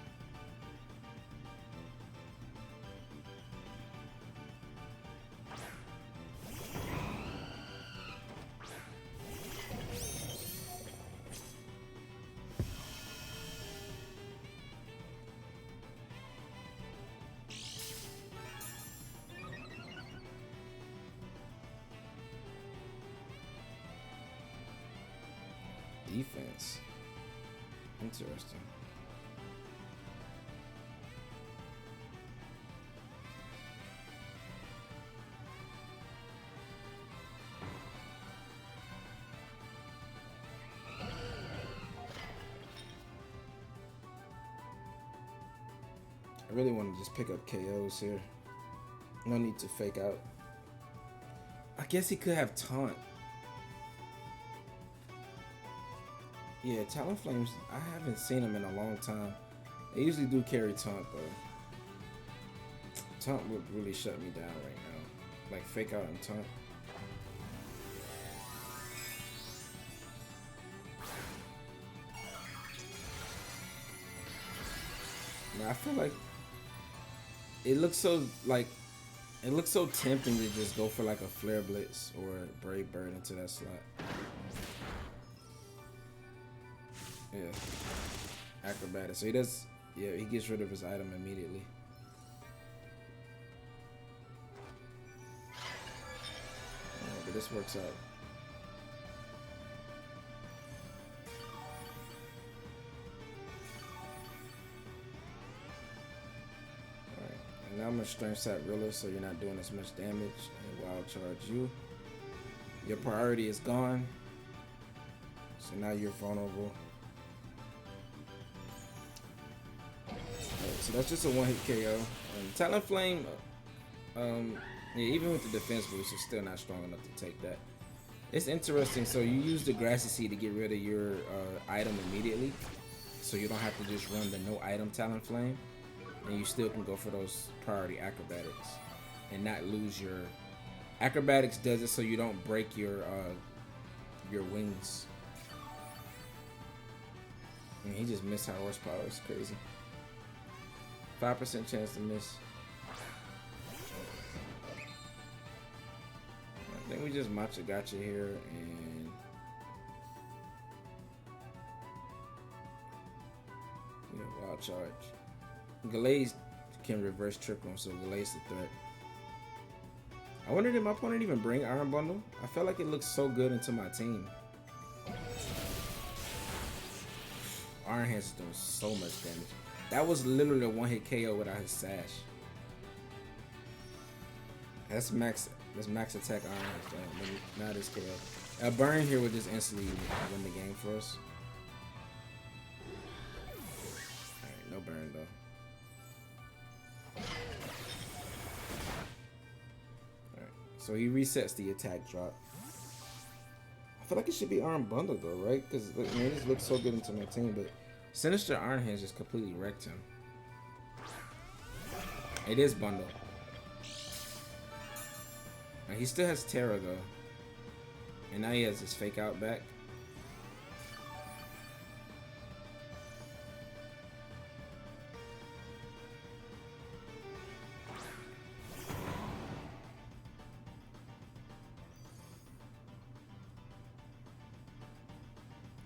Defense. Interesting. I really want to just pick up KOs here. No need to fake out. I guess he could have taunt. Yeah, Talonflames, I haven't seen them in a long time. They usually do carry taunt though. Taunt would really shut me down right now. Like fake out and taunt. Now, I feel like it looks so tempting to just go for like a Flare Blitz or a Brave Bird into that slot. Yeah. Acrobatic. So he does, yeah, he gets rid of his item immediately. Oh, but this works out. Alright, and now I'm gonna strength sap Rilla so you're not doing as much damage and wild charge you. Your priority is gone. So now you're vulnerable. So that's just a one-hit KO. Talonflame, yeah, even with the defense boost, it's still not strong enough to take that. It's interesting. So you use the Grassy Seed to get rid of your item immediately, so you don't have to just run the no item Talonflame, and you still can go for those priority acrobatics and not lose your acrobatics. Does it so you don't break your wings. And he just missed high horsepower. It's crazy. 5% chance to miss. I think we just matcha gotcha here and yeah, wild charge. Glaze can reverse triple him, so Glaze the threat. I wonder did my opponent even bring Iron Bundle? I felt like it looks so good into my team. Iron Hands is doing so much damage. That was literally a one-hit KO without his sash. That's max attack Iron Hands. Not his KO. A burn here would just instantly win the game for us. Alright, no burn though. Alright, so he resets the attack drop. I feel like it should be Iron Bundle though, right? Because I mean, this looks so good into my team, but Sinistcha Iron Hands just completely wrecked him. It is Bundle. And he still has Tera though. And now he has his fake out back.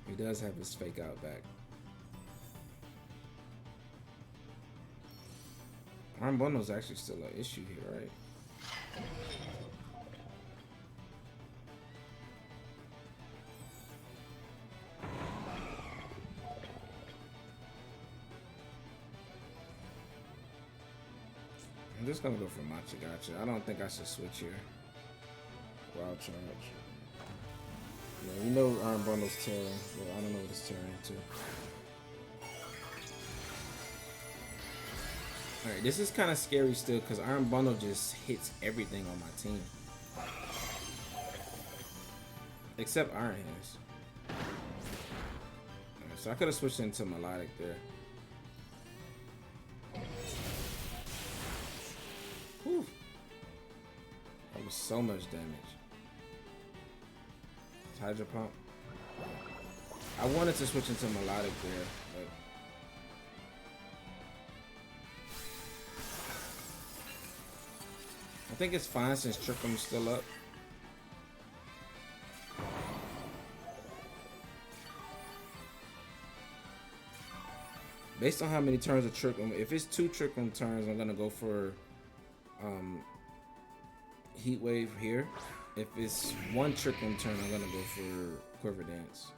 He does have his fake out back. Iron Bundle is actually still an issue here, right? I'm just gonna go for Matcha Gotcha. I don't think I should switch here. Wild charge. Yeah, we know Iron Bundle's Tera, but I don't know what it's Tera into. Alright, this is kind of scary still because Iron Bundle just hits everything on my team. Except Iron Hands. Right, so I could have switched into Milotic there. Whew. That was so much damage. Hydro Pump. I wanted to switch into Milotic there, but I think it's fine since Trickham's still up. Based on how many turns of Trickham, if it's 2 Trickham turns, I'm gonna go for Heat Wave here. If it's 1 Trickham turn, I'm gonna go for Quiver Dance.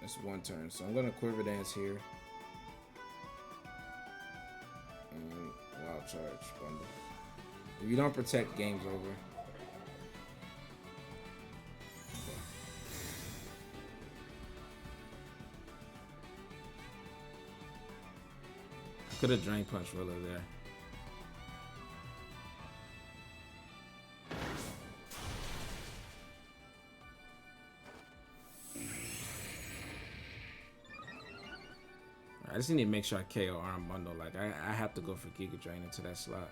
That's 1 turn, so I'm gonna Quiver Dance here. And Wild Charge Bundle. If you don't protect, game's over. Could have Drain Punch Rilla there. I just need to make sure I KO Arm Bundle. Like, I have to go for Giga Drain into that slot.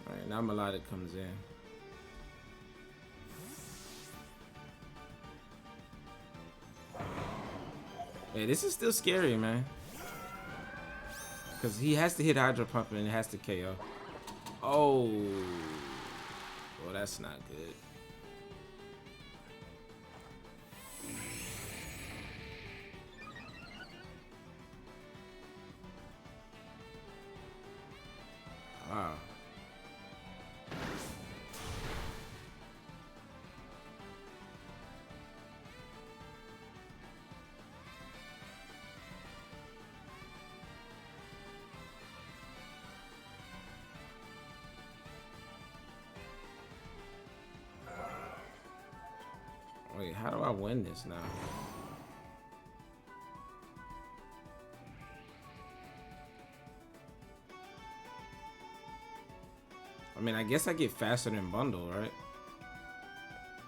Alright, now Milotic comes in. Hey, this is still scary, man. Because he has to hit Hydro Pump and it has to KO. Oh. Well, that's not good. Wow. Wait, how do I win this now? I mean, I guess I get faster than Bundle, right?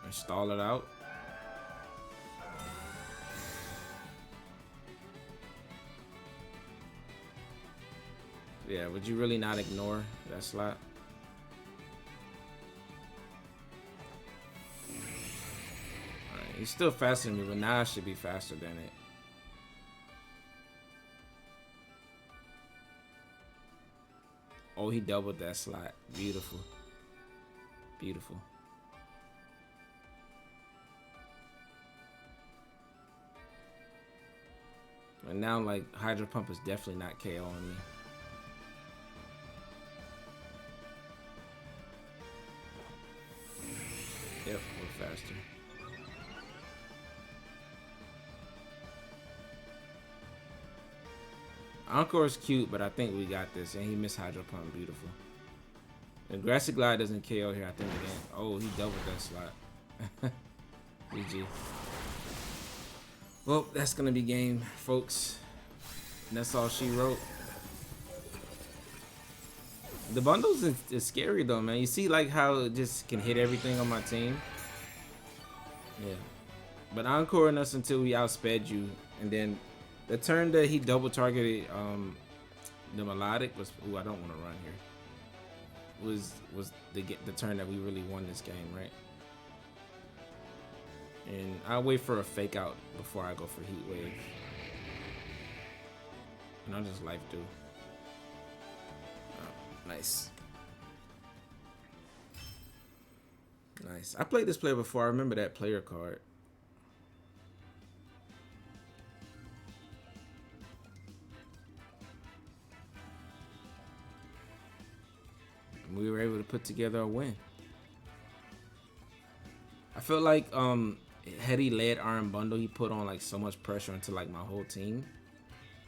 And stall it out. Yeah, would you really not ignore that slot? Alright, he's still faster than me, but now I should be faster than it. Oh, he doubled that slot. Beautiful. Beautiful. And now, like, Hydro Pump is definitely not KOing me. Yep, we're faster. Encore is cute, but I think we got this. And he missed Hydro Pump. Beautiful. Aggressive Glide doesn't KO here, I think, again. Oh, he doubled that slot. GG. Well, that's going to be game, folks. And that's all she wrote. The bundles is scary, though, man. You see, like, how it just can hit everything on my team? Yeah. But encoring us until we outsped you. And then the turn that he double targeted the Milotic was... Ooh, I don't want to run here. Was the turn that we really won this game, right? And I'll wait for a fake out before I go for Heat Wave. And I'll just life do. Oh, nice. Nice. I played this player before. I remember that player card. And we were able to put together a win. I feel like had he led Iron Bundle, he put on like so much pressure into like my whole team.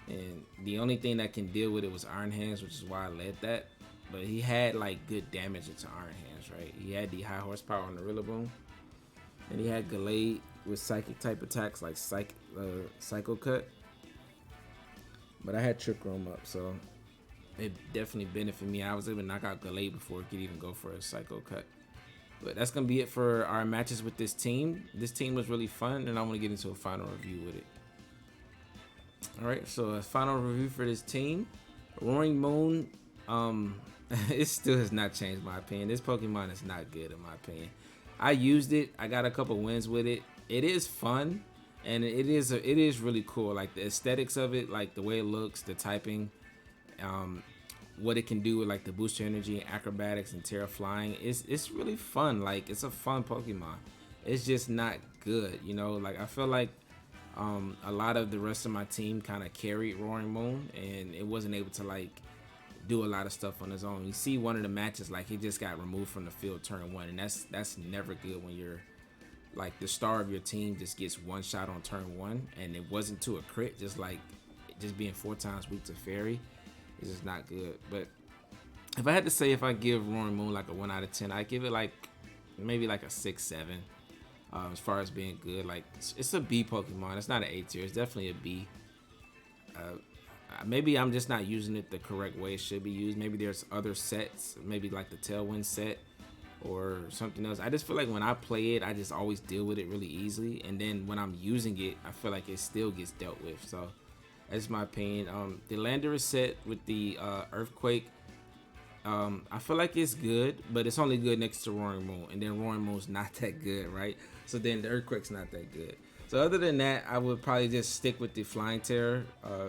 And the only thing that can deal with it was Iron Hands, which is why I led that. But he had like good damage into Iron Hands, right? He had the high horsepower on the Rillaboom. And he had Gallade with psychic type attacks like Psycho Cut. But I had Trick Room up, so it definitely benefited me. I was able to knock out Gallade before it could even go for a Psycho Cut. But that's going to be it for our matches with this team. This team was really fun, and I want to get into a final review with it. Alright, so a final review for this team. Roaring Moon, it still has not changed my opinion. This Pokemon is not good in my opinion. I used it. I got a couple wins with it. It is fun, and it is really cool. Like the aesthetics of it, like the way it looks, the typing, what it can do with like the booster energy and acrobatics and Tera flying. It's really fun. Like it's a fun Pokemon. It's just not good, you know. Like I feel like a lot of the rest of my team kind of carried Roaring Moon, and it wasn't able to like do a lot of stuff on his own. You see one of the matches, like he just got removed from the field turn 1, and that's never good when you're like the star of your team just gets one shot on turn 1, and it wasn't to a crit, just being 4 times weak to Fairy. It's just not good. But if I had to say, if I give Roaring Moon like a 1 out of 10, I give it like maybe like a 6-7. as far as being good. Like it's a B Pokemon. It's not an A tier. It's definitely a B. Maybe I'm just not using it the correct way it should be used. Maybe there's other sets, maybe like the Tailwind set or something else. I just feel like when I play it, I just always deal with it really easily, and then when I'm using it, I feel like it still gets dealt with. So that's my opinion. The Landorus set with the Earthquake, I feel like it's good, but it's only good next to Roaring Moon, and then Roaring Moon's not that good, right? So then the Earthquake's not that good. So other than that, I would probably just stick with the Flying Tera,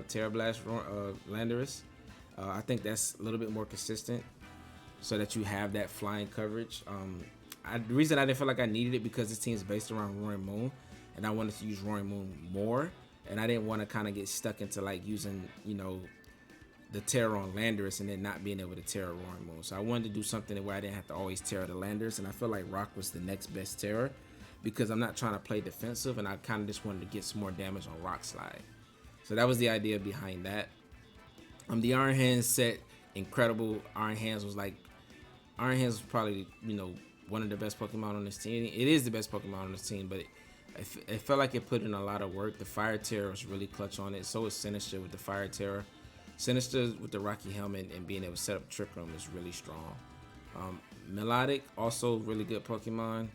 Tera Blast Landorus. I think that's a little bit more consistent, so that you have that flying coverage. The reason I didn't feel like I needed it because this team is based around Roaring Moon, and I wanted to use Roaring Moon more, and I didn't want to kind of get stuck into like using, you know, the Tera on Landorus and then not being able to Tera Roaring Moon. So I wanted to do something where I didn't have to always Tera the Landorus, and I feel like Rock was the next best Tera because I'm not trying to play defensive, and I kind of just wanted to get some more damage on Rock Slide. So that was the idea behind that. The Iron Hands set, incredible. Iron Hands was probably, you know, one of the best Pokemon on this team. It is the best Pokemon on this team, but it felt like it put in a lot of work. The Fire Tera was really clutch on it. So was Sinistcha with the Fire Tera. Sinistcha with the Rocky Helmet and being able to set up Trick Room is really strong. Milotic, also really good Pokemon.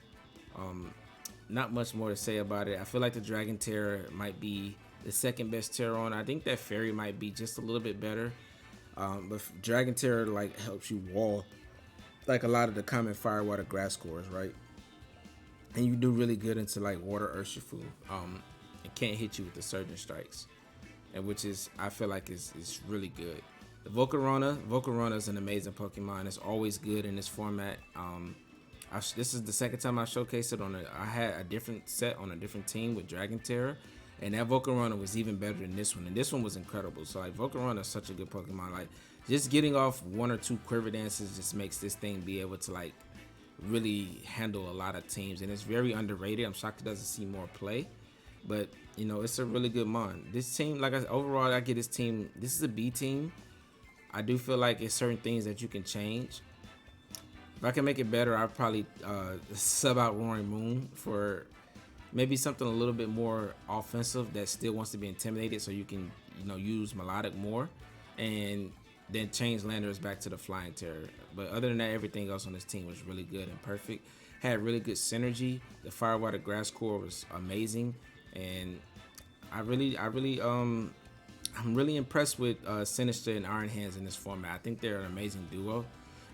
Not much more to say about it. I feel like the Dragon Tera might be the second best Tera on. I think that Fairy might be just a little bit better. But Dragon Tera like helps you wall like a lot of the common fire, water, grass cores, right? And you do really good into like water Urshifu. It can't hit you with the Surging Strikes, and which is, I feel like is really good. The Volcarona is an amazing Pokemon. It's always good in this format. This is the second time I showcased it I had a different set on a different team with Dragon Tera, and that Volcarona was even better than this one, and this one was incredible. So like Volcarona is such a good Pokemon. Like just getting off 1 or 2 Quiver dances just makes this thing be able to like really handle a lot of teams, and it's very underrated. I'm shocked it doesn't see more play, but you know, it's a really good mon. This team, overall, I get this team. This is a B team. I do feel like it's certain things that you can change. If I can make it better, I'd probably sub out Roaring Moon for maybe something a little bit more offensive that still wants to be intimidated, so you can, you know, use Milotic more, and then change Landorus back to the Flying Tera. But other than that, everything else on this team was really good and perfect. Had really good synergy. The Fire, Water, Grass core was amazing, and I'm really impressed with Sinistcha and Iron Hands in this format. I think they're an amazing duo.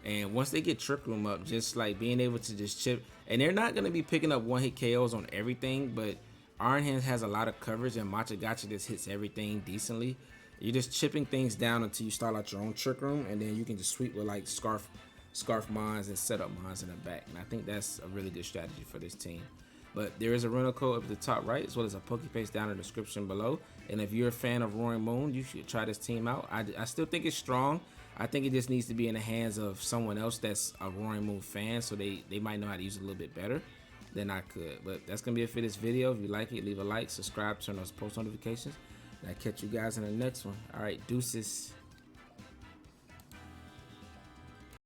And once they get Trick Room up, just like being able to just chip, and they're not going to be picking up one-hit KOs on everything, but Iron Hands has a lot of coverage, and Matcha Gotcha just hits everything decently. You're just chipping things down until you start out your own Trick Room, and then you can just sweep with like Scarf Mines and Setup Mines in the back. And I think that's a really good strategy for this team. But there is a rental code up at the top right, as well as a Pokepaste down in the description below. And if you're a fan of Roaring Moon, you should try this team out. I still think it's strong. I think it just needs to be in the hands of someone else that's a Roaring Moon fan, so they might know how to use it a little bit better than I could. But that's going to be it for this video. If you like it, leave a like, subscribe, turn on those post notifications. And I'll catch you guys in the next one. All right, deuces.